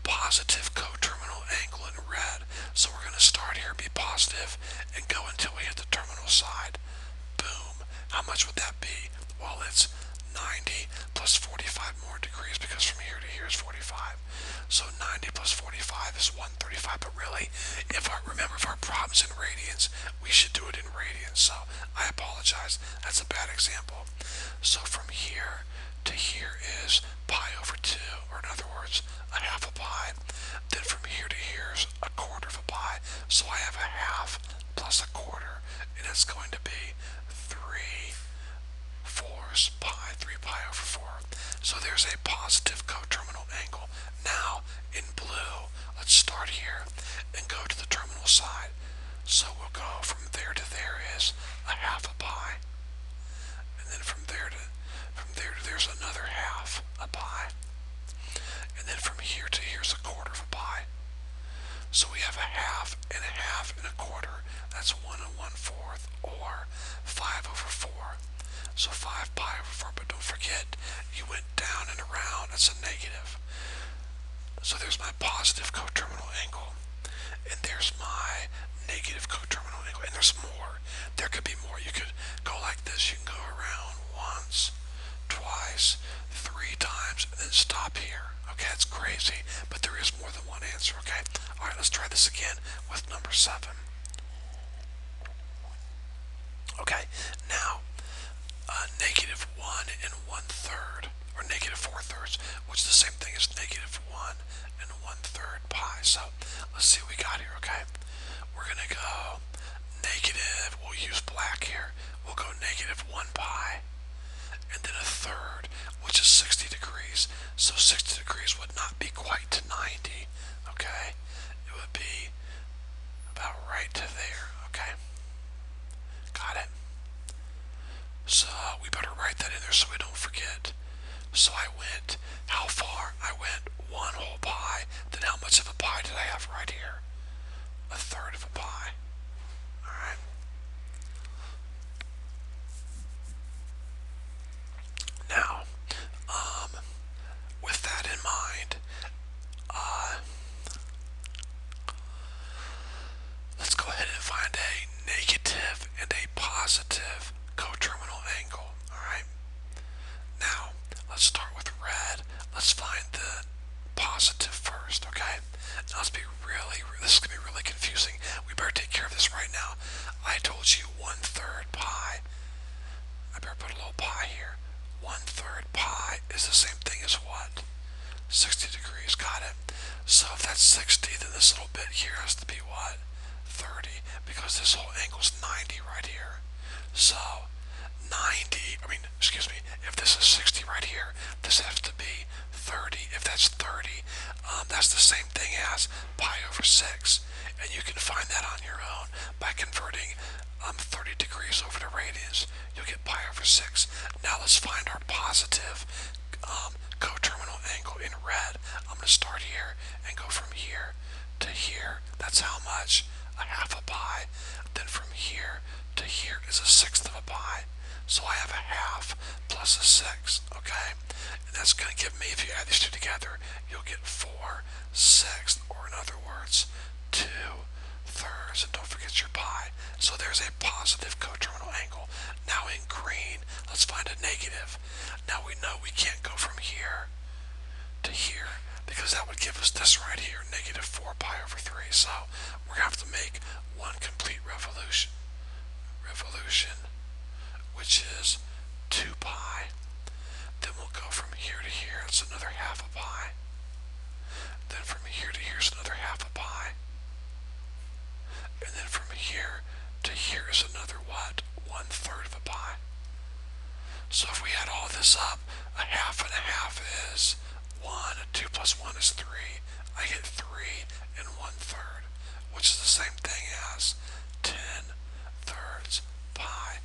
positive coterminal angle in red. So we're going to start here, be positive, and go until we hit the terminal side. Boom. How much would that be? Well, it's 90 plus 45 more degrees, because from here to here is 45. So 90 plus 45 is 135. But really, if our problem's in radians, we should do it in radians. So I apologize. That's a bad example. So from here to here is pi over 2, or in other words, a half a pi. Then from here to here is a quarter of a pi. So I have a half plus a quarter, and it's going to be 3/4 pi, 3 pi over 4. So there's a positive coterminal angle. Now, in blue, let's start here and go to the terminal side. So we'll go from there to there is a half a pi. And then from there to there's another half a pi. And then from here to here's a quarter of a pi. So we have a half and a quarter. That's 1 1/4, or 5 over 4. So 5 pi over 4, but don't forget, you went down and around. That's a negative. So there's my positive coterminal angle, and there's my negative coterminal angle, and there's more. There could be more. You could go like this. You can go around once, twice, 3 times, and then stop here. Okay, that's crazy, but there is more than one answer, okay? All right, let's try this again with number 7. Okay, now, negative 1 1/3, or negative 4/3, which is the same thing as negative 1 1/3 pi. So, let's see what we got here, okay? We're going to go negative, we'll use black here, we'll go negative 1 pi, and then a third, which is 60 degrees. So 60 degrees would not be quite to 90, okay? It would be about right to there, okay? Got it? So we better write that in there so we don't forget. So I went, how far? I went 1 whole pi. Then how much of a pi did I have right here? A third of a pi. Alright. Now, with that in mind, let's go ahead and find a negative and a positive coterminal angle. Alright. Now, let's start with red. Let's find the positive first, okay? Now let's be this is going to be really confusing. We better take care of this right now. I told you 1/3 pi. I better put a little pi here. 1/3 pi is the same thing as what? 60 degrees, got it. So if that's 60, then this little bit here has to be what? 30, because this whole angle's 90 right here. So 90, if this is 60 right here, this has to be 30. If that's 30, that's the same thing as pi over 6. And you can find that on your own by converting 30 degrees over to radians. You'll get pi over 6. Now let's find our positive coterminal angle in red. I'm going to start here and go from here to here. That's how much? A half a pi. Then from here to here is a sixth of a pi. So I have a half plus a sixth, okay? And that's going to give me, if you add these two together, you'll get 4/6, or in other words, 2/3. 1/3, and don't forget your pi. So there's a positive coterminal angle. Now in green, let's find a negative. Now we know we can't go from here to here because that would give us this right here, negative 4 pi over 3. So we're going to have to make one complete revolution, which is 2 pi. Then we'll go from here to here, it's another half a pi. Then from here to here is another half a pi. And then from here to here is another what? 1/3 of a pi. So if we add all this up, a half and a half is 1. 2 plus 1 is 3. I get 3 and 1/3, which is the same thing as 10/3 pi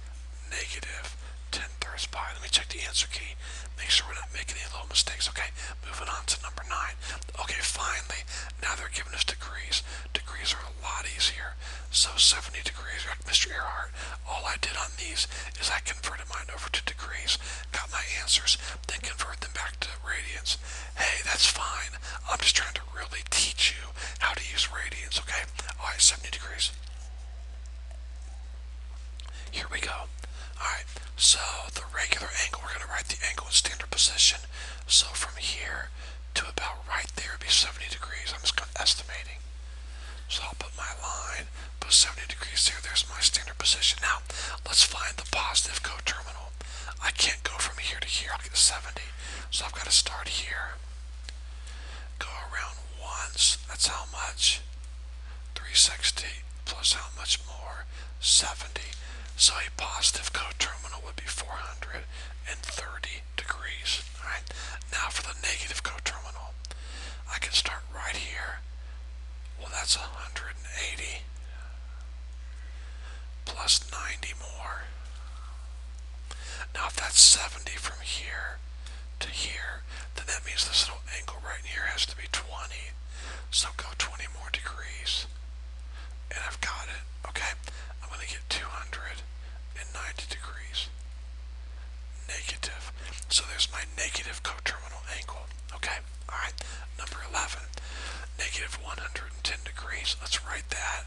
negative 10/3 pi. Let me check the answer key. Make sure we're not making any little mistakes. Okay, moving on to number 9. Okay, finally, now they're giving us degrees. Degrees are a lot easier. So 70 degrees, like Mr. Earhart. All I did on these is I converted mine over to degrees, got my answers, then convert them back to radians. Hey, that's fine. I'm just trying to really teach you how to use radians, okay? Alright, 70 degrees. Here we go. Alright, so the regular angle, we're going to write the angle in standard position. So from here to about right there would be 70 degrees. I'm just estimating. So I'll put my line, put 70 degrees there. There's my standard position. Now, let's find the positive coterminal. I can't go from here to here. I'll get 70. So I've got to start here. Go around once. That's how much? 360 plus how much more? 70. So a positive coterminal would be 430 degrees. Alright. Now for the negative coterminal, I can start right here. Well, that's 180 plus 90 more. Now if that's 70 from here to here, then that means this little angle right here has to be 20. So go 20 more degrees. And I've got it. Okay, I'm going to get 290 degrees. Negative. So there's my negative coterminal angle. Okay, alright. Number 11. Negative 110 degrees. Let's write that.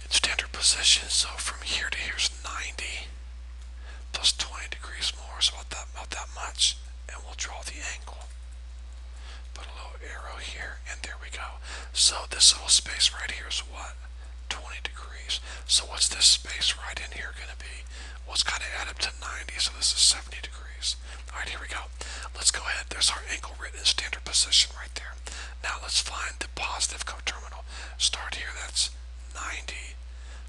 In standard position, so from here to here's 90 plus 20 degrees more, so about that much. And we'll draw the angle. Put a little arrow here, and there we go. So this little space right here is what? 20 degrees. So what's this space right in here going to be? Well, it's got to add up to 90, so this is 70 degrees. Alright, here we go. Let's go ahead. There's our angle written in standard position right there. Now let's find the positive coterminal. Start here, that's 90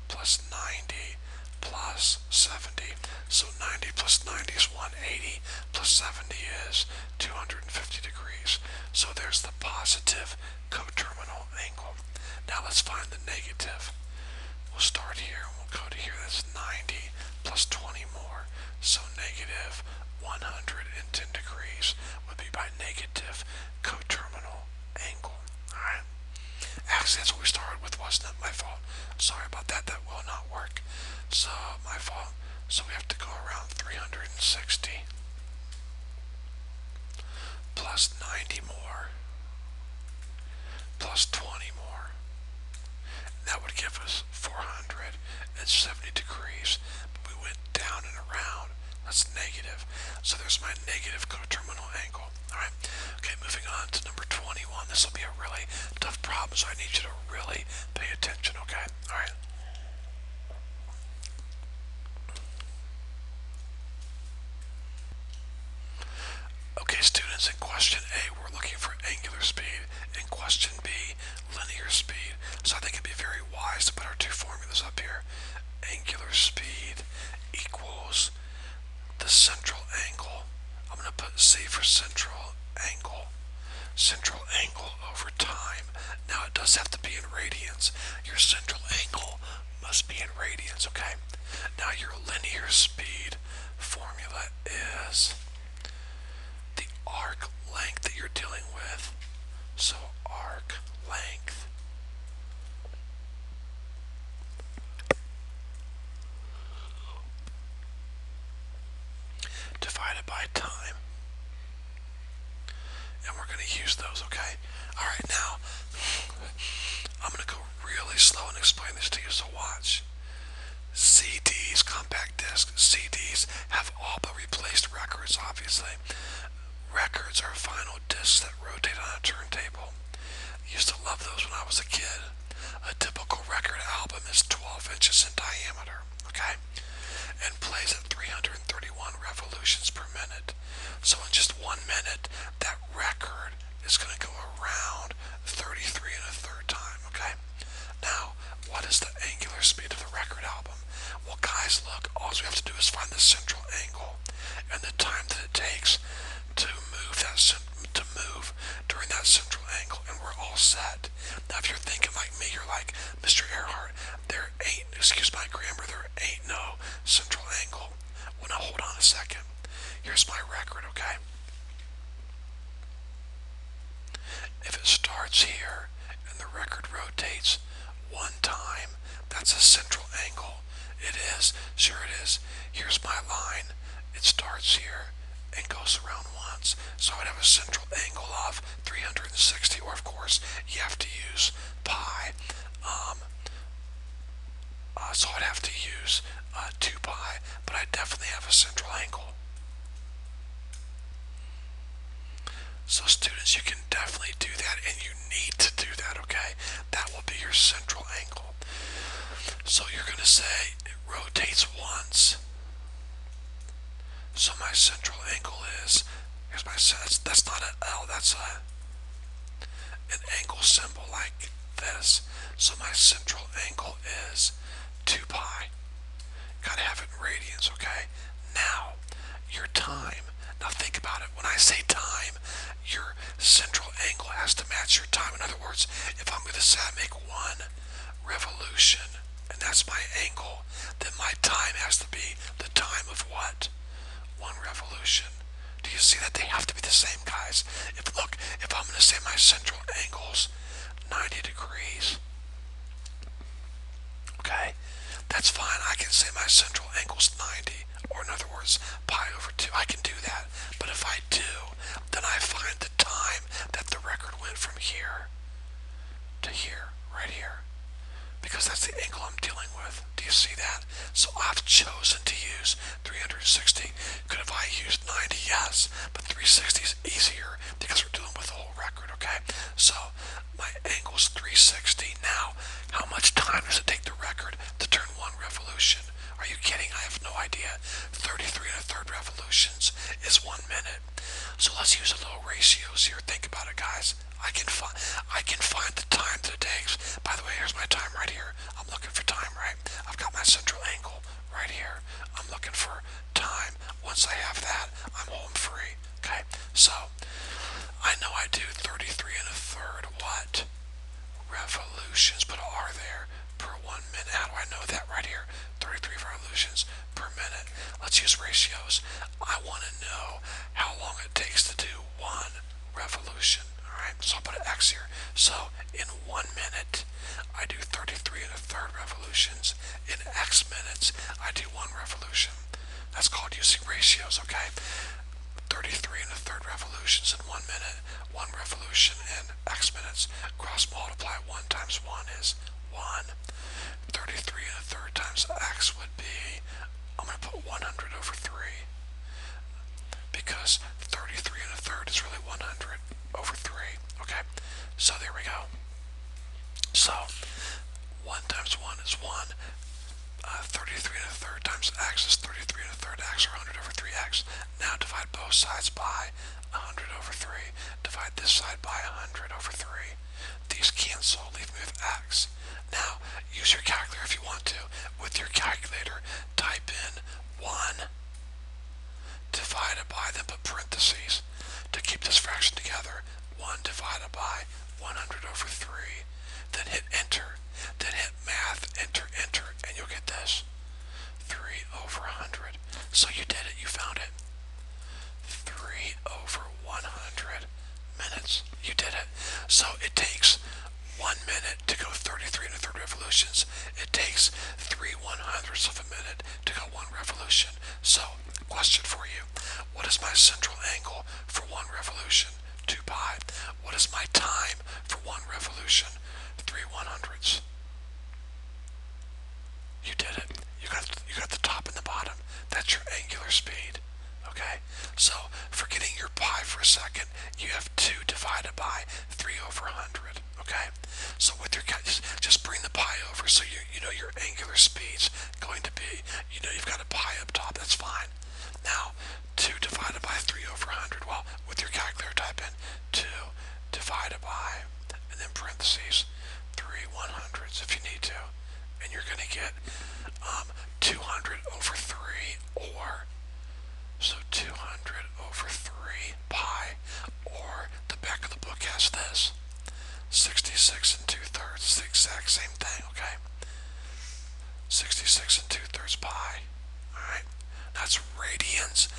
plus 90 plus 70. So 90 plus 90 is 180, plus 70 is 250 degrees. So there's the positive coterminal angle. Now let's find the negative. We'll start here and we'll go to here. That's 90 plus 20 more. So negative 110 degrees would be my negative coterminal angle. Alright? Actually, that's what we started with, wasn't it? My fault. Sorry about that. That will not work. So, my fault. So we have to go around 360 plus 90 more plus 20 more. And that would give us 470 degrees. But we went down and around. That's negative. So there's my negative coterminal angle. Alright? Okay, moving on to number 21. This will be a really tough problem, so I need you to really pay attention, okay? Alright. Okay, students, in question A, we're looking for angular speed. In question B, linear speed. So I think it'd be very wise to put our two formulas up here. Angular speed equals the central angle. I'm going to put C for central angle. Central angle over time. Now it does have to be in radians. Your central angle must be in radians, okay? Now your linear speed formula is the arc length that you're dealing with. So arc length divided by time. And we're going to use those, okay? Alright, now, I'm going to go really slow and explain this to you, so watch. CDs, compact disc, CDs have all but replaced records, obviously. Records are vinyl discs that rotate on a turntable. Used to love those when I was a kid. A typical record album is 12 inches in diameter, okay? And plays at 331 revolutions per minute. So in just 1 minute, that record is going to go around 33 and a third time, okay? Now, what is the angular speed of the record album? Well, guys, look, all we have to do is find the central angle and the time that it takes to move during that central angle, and we're all set. Now, if you're thinking like me, you're like, Mr. Earhart, excuse my grammar, there ain't no central angle. Well, now hold on a second. Here's my record, okay? If it starts here and the record rotates one time, that's a central angle. It is. Sure it is. Here's my line. It starts here and goes around once. So I'd have a central angle of 360, or of course, you have to use pi. So I'd have to use 2 pi, but I definitely have a central angle. So students, you can definitely do that, and you need to do that, okay? That will be your central angle. So you're going to say it rotates once. So my central angle is, here's my, that's not an L, that's an angle symbol like this. So my central angle is 2 pi. Gotta have it in radians, okay? Now, your time. Now think about it. When I say time, your central angle has to match your time. In other words, if I'm going to say I make 1 revolution, and that's my angle, then my time has to be the time of what? 1 revolution. Do you see that? They have to be the same, guys. If I'm going to say my central angle's 90 degrees, okay, that's fine. I can say my central angle's 90, or in other words, pi over 2. I can do that. But if I do, then I find the time that the record went from here to here, right here, because that's the angle I'm dealing with. Do you see that? So I've chosen to use 360. Could have I used 90? Yes, but 360 is easier because we're dealing with the whole record, okay? So my angle's 360. Now, how much time does it take the record to turn 1 revolution? Are you kidding? I have no idea. 33 and a third revolutions is 1 minute. So let's use a little ratios here. Think about it, guys. I can find the time that it takes. By the way, here's my time right here. I'm looking for time, right? I've got my central angle right here. I'm looking for time. Once I have that, I'm home free. Okay? So I know I do 33 and a third what? Revolutions. Put an R there per 1 minute. How do I know that? Right here. 33 revolutions per minute. Let's use ratios. I want to know how long it takes to do 1 revolution. Alright, so I'll put an X here. So in 1 minute, I do 33 and a third revolutions. In X minutes, I do 1 revolution. That's called using ratios, okay? 33 and a third revolutions in 1 minute. 1 revolution in X minutes. Cross multiply 1 times 1 is 1. 33 and a third times X would be, I'm going to put 100 over 3. Because 33 and a third is really 100 over 3. Okay, so there we go. So 1 times 1 is 1. 33 and a third times X is 33 and a third X, or 100 over 3X. Now divide both sides by 100 over 3. Divide this side by 100 over 3. These cancel, leave me with X. Now, use your calculator if you want to. With your calculator, type in 1 divided by, then put parentheses to keep this fraction together. 1 divided by 100 over 3. Then hit enter. Then hit math, enter, enter, and you'll get this. 3 over 100. So you did it, you found it. 3 over 100 minutes. You did it. So it takes 1 minute to go 33 and a third revolutions. It takes 3/100ths of a minute to go 1 revolution. So, question for you. What is my central angle for 1 revolution? 2 pi. What is my time for 1 revolution? 3 100ths. You did it. You got the top and the bottom. That's your angular speed. Okay? So, forgetting your pi for a second, you have 2 divided by 3 over 100. Okay? So with your just bring the pi over so you know your angular speed's going to be, you've got a pi up top. That's fine. Now, 2 divided by 3 over 100. Well, with your calculator, type in 2 divided by, and then parentheses, 3 100ths if you need to. And you're going to get 200 over 3, or, so 200 over 3 pi, or the back of the book has this, 66 and 2/3. It's the exact same thing, okay? 66 and 2/3 pi. Alright? That's radians.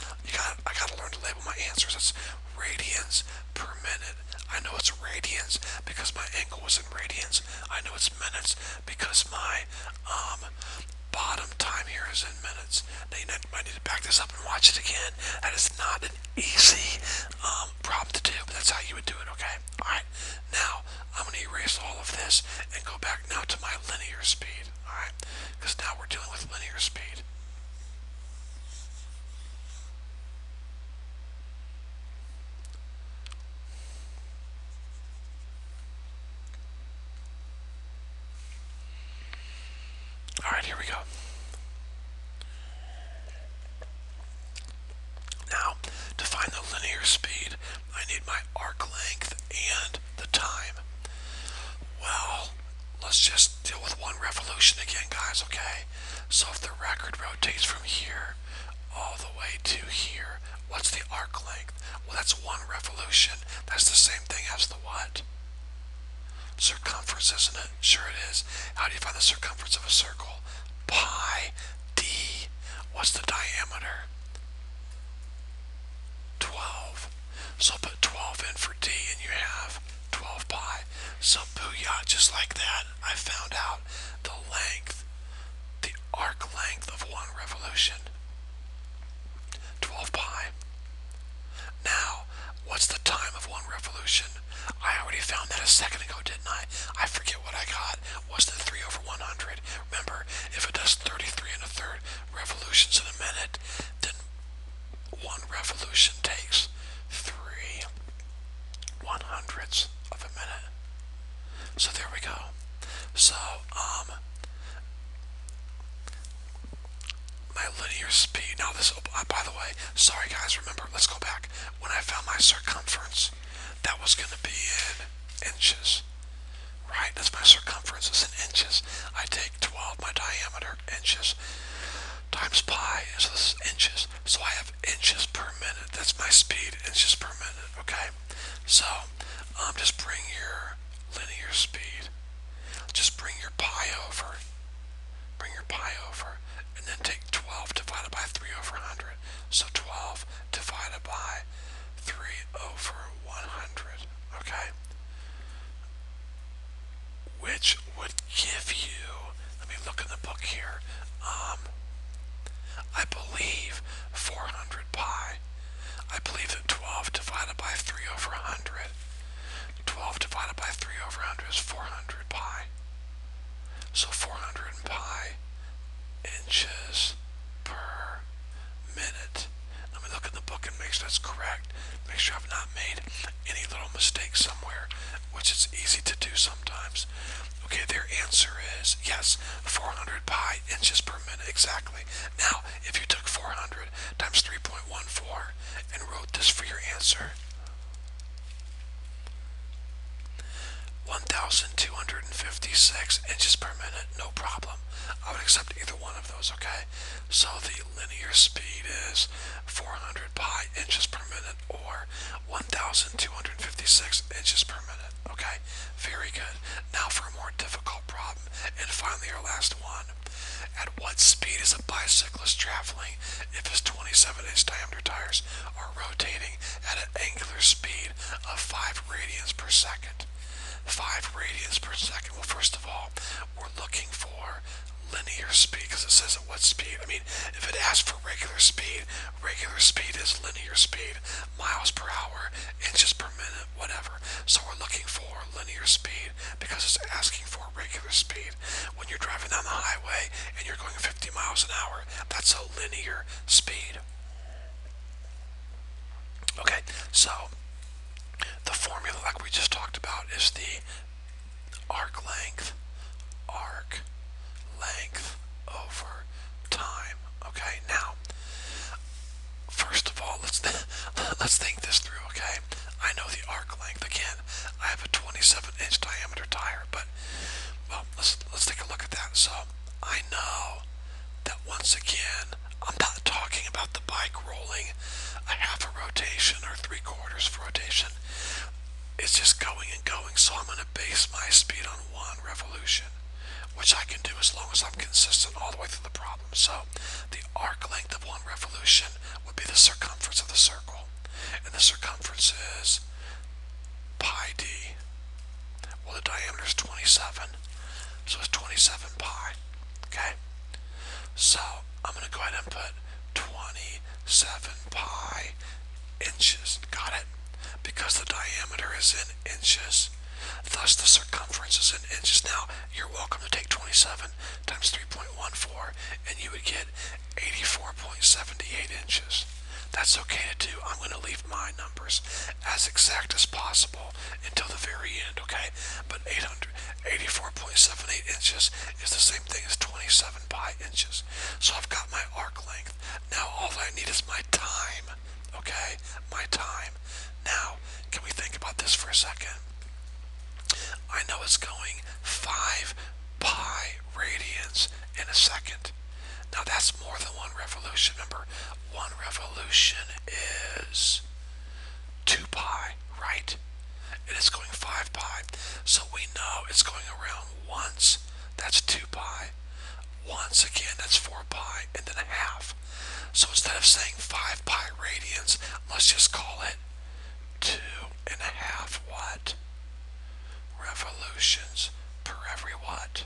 I gotta learn to label my answers. That's radians per minute. I know it's radians because my angle was in radians. I know it's minutes because my bottom time here is in minutes. Now you might need to back this up and watch it again. That is not an easy problem to do, but that's how you would do it, okay? Alright, now I'm going to erase all of this and go back now to my linear speed, alright? Because now we're dealing with linear speed. Alright, here we go. Now, to find the linear speed, I need my arc length and the time. Well, let's just deal with one revolution again, guys, okay? So if the record rotates from here all the way to here, what's the arc length? Well, that's one revolution. That's the same thing as the what? Circumference, isn't it? Sure it is. How do you find the circumference of a circle? Pi d. What's the diameter? 12. So put 12 in for d and you have 12 pi. So booyah, just like that, I found out the length, the arc length of one revolution. 12 pi. Now, what's the time of one revolution? I already found that a second ago, didn't I? I forget what I got. Was it 3 over 100? Remember, if it does 33 1/3 revolutions in a minute, then one revolution takes 3 100ths of a minute. So there we go. So, my linear speed. Now this, by the way, sorry guys, remember, let's go back. When I found my circumference, that was going to be in inches. Right? That's my circumference is in inches. I take 12, my diameter, inches, times pi, so this is inches. So I have inches per minute. That's my speed, inches per minute, okay? So, just bring your linear speed. Just bring your pi over. Bring your pi over, and then take 12 divided by 3 over 100. So 12 divided by 3 over 100, okay? Which would give you, let me look in the book here, I believe 400 pi. I believe that 12 divided by 3 over 100, 12 divided by 3 over 100 is 400 pi. So 400 pi inches per minute. Let me look in the book and make sure that's correct. Make sure I've not made any little mistake somewhere, which is easy to do sometimes. Okay, their answer is yes, 400 pi inches per minute, exactly. Now, if you took 400 times 3.14 and wrote this for your answer, 1,256 inches per minute, no problem. I would accept either one of those, okay? So the linear speed is 400 pi inches per minute, or 1,256 inches per minute, okay? Very good. Now for a more difficult problem, and finally our last one. At what speed is a bicyclist traveling if his 27-inch diameter tires are rotating at an angular speed of 5 radians per second? 5 radians per second. Well, first of all, we're looking for linear speed. because it says at what speed. I mean, if it asks for regular speed is linear speed, miles per hour, inches per minute, whatever. So we're looking for linear speed because it's asking for regular speed. When you're driving down the highway and you're going 50 miles an hour, that's a linear speed. Okay, so the formula, like we just talked about, is the arc length over time. Okay, now, first of all, let's think this through. Okay, I know the arc length. Again, I have a 27-inch diameter tire, but well, let's take a look at that. So I know that once again, I'm not talking about the bike rolling a half a rotation or 3/4 of a rotation. It's just going and going, so I'm going to base my speed on 1 revolution, which I can do as long as I'm consistent all the way through the problem. So the arc length of 1 revolution would be the circumference of the circle, and the circumference is pi d. Well, the diameter is 27, so it's 27 pi. Okay, so I'm going to go ahead and put 27 pi inches. Got it? Because the diameter is in inches, thus the circumference is in inches. Now, you're welcome to take 27 times 3.14, and you would get 84.78 inches. That's okay to do. I'm going to leave my numbers as exact as possible until the very end, okay? But 84.78 inches is the same thing as 27 pi inches. So I've got my arc length. Now all I need is my time, okay? My time. Now, can we think about this for a second? I know it's going 5 pi radians in a second. Now that's more than 1 revolution. Remember, 1 revolution is 2 pi, right? And it's going 5 pi. So we know it's going around once. That's 2 pi. Once again, that's 4 pi, and then a half. So instead of saying 5 pi radians, let's just call it 2.5 what? Revolutions per every what?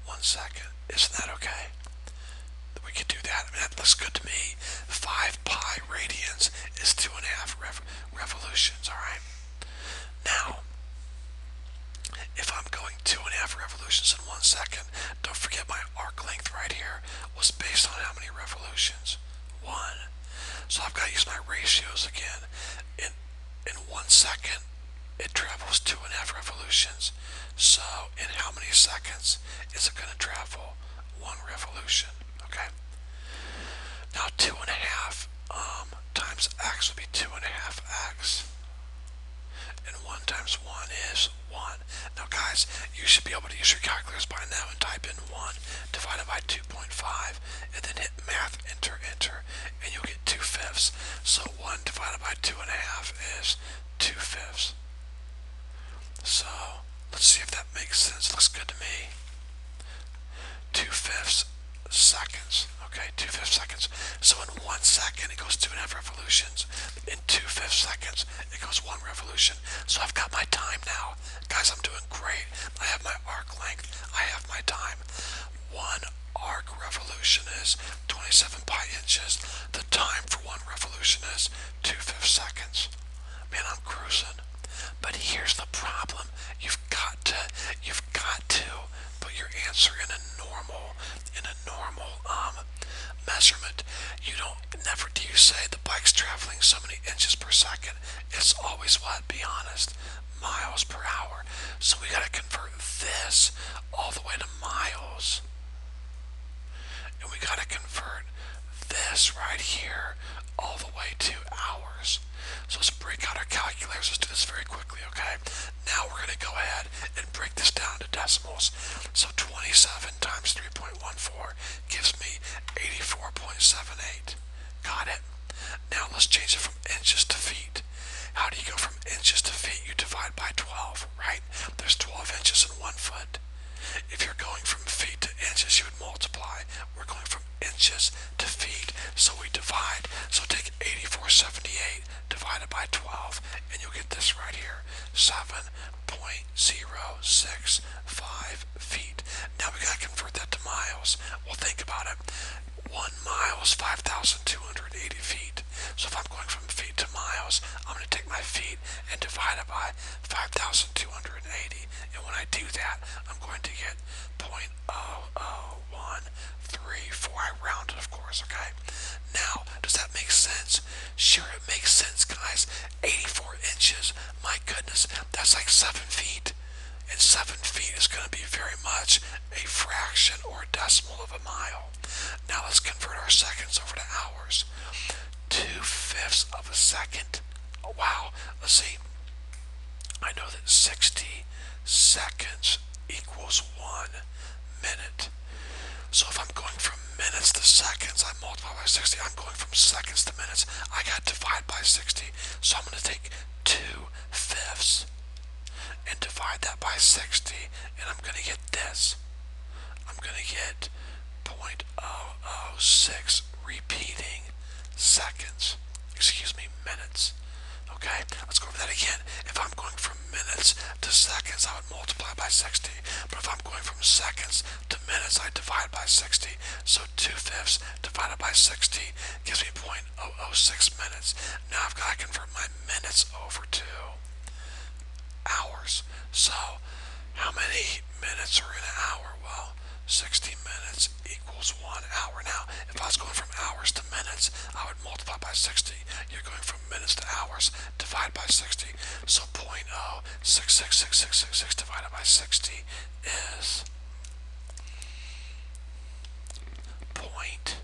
1 second. Isn't that okay? We could do that. I mean, that looks good to me. 5 pi radians is 2.5 revolutions, alright? Now, if I'm going 2.5 revolutions in 1 second, don't forget my arc length right here was based on how many revolutions? 1. So I've got to use my ratios again. In 1 second, it travels 2.5 revolutions. So in how many seconds is it going to travel 1 revolution? Okay. Now 2.5 times x would be 2.5x. And 1 times 1 is 1. Now guys, you should be able to use your calculators by now and type in 1 divided by 2.5 and then hit math, enter, and you'll get 2/5. So 1 divided by 2.5 is 2/5. So let's see if that makes sense. Looks good to me. 2/5 seconds. Okay, 2/5 seconds. So in 1 second it goes 2.5 revolutions. In 2/5 seconds it goes 1 revolution. So I've got my time now. Guys, I'm doing great. I have my arc length. I have my time. 1 arc revolution is 27 pi inches. The time for 1 revolution is 2/5 seconds. Man, I'm cruising. But here's the problem. You've got to put your answer in a normal measurement. You don't, never do you say the bike's traveling so many inches per second. It's always what? Be honest. Miles per hour. So we gotta convert this all the way to miles. And we gotta convert this right here all the way to hours. So let's break out our calculators. Let's do this very quickly, okay? Now we're going to go ahead and break this down to decimals. So 27 times 3.14 gives me 84.78. Got it? Now let's change it from inches to feet. How do you go from inches to feet? You divide by 12, right? There's 12 inches in 1 foot. If you're going from feet to inches, you would multiply. We're going from inches to feet, so we divide. So take 84.78 divided by 12, and you'll get this right here, 7.065 feet. Now we gotta convert that to miles. fraction or a decimal of a mile. Now let's convert our seconds over to hours. 2/5 of a second. Oh, wow. Let's see. I know that 60 seconds equals 1 minute. So if I'm going from minutes to seconds, I multiply by 60. I'm going from seconds to minutes. I got to divide by 60. So I'm going to take 2/5 and divide that by 60, and I'm going to get this. I'm going to get 0.006 repeating seconds. Excuse me, minutes. Okay, let's go over that again. If I'm going from minutes to seconds, I would multiply by 60. But if I'm going from seconds to minutes, I divide by 60. So 2/5 divided by 60 gives me 0.006 minutes. Now I've got to convert my minutes over to hours. So how many minutes are in an hour? Well, 60 minutes equals 1 hour. Now, if I was going from hours to minutes, I would multiply by 60. You're going from minutes to hours, divide by 60. So 0.066666 divided by 60 is 0.00011.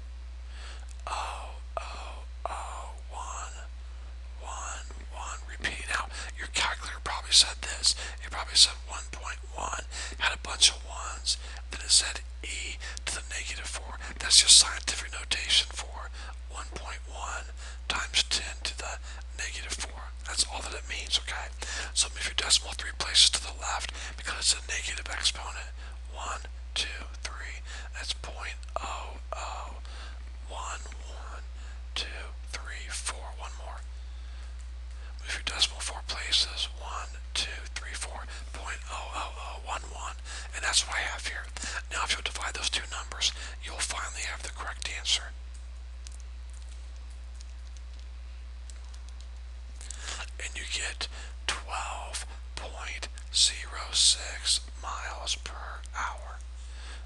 Repeat. Now, your calculator probably said this. It probably said 1.1, had a bunch of ones, then it said e to the -4. That's just scientific notation for 1.1 times 10 to the -4. That's all that it means, okay? So move your decimal 3 places to the left because it's a negative exponent. 1, 2, 3. That's 0.01123 One more. Move your decimal 4 places. 1, 2, 3, 4. 0.00011. And that's what I have here. Now if you'll divide those two numbers, you'll finally have the correct answer. And you get 12.06 miles per hour.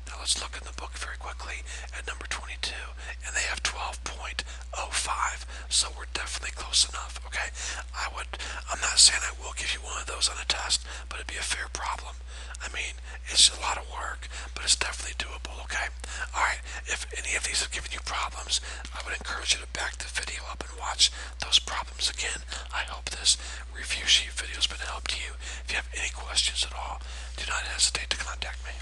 Now let's look in the book very quickly at number 22, and they have 12.05, so we're definitely close enough, okay? I'm not saying I will give you one of those on a test, but it'd be a fair problem. I mean, it's a lot of work, but it's definitely doable, okay? Alright, if any of these have given you problems, I would encourage you to back the video up and watch those problems again. I hope this review sheet video has been a help to you. If you have any questions at all, do not hesitate to contact me.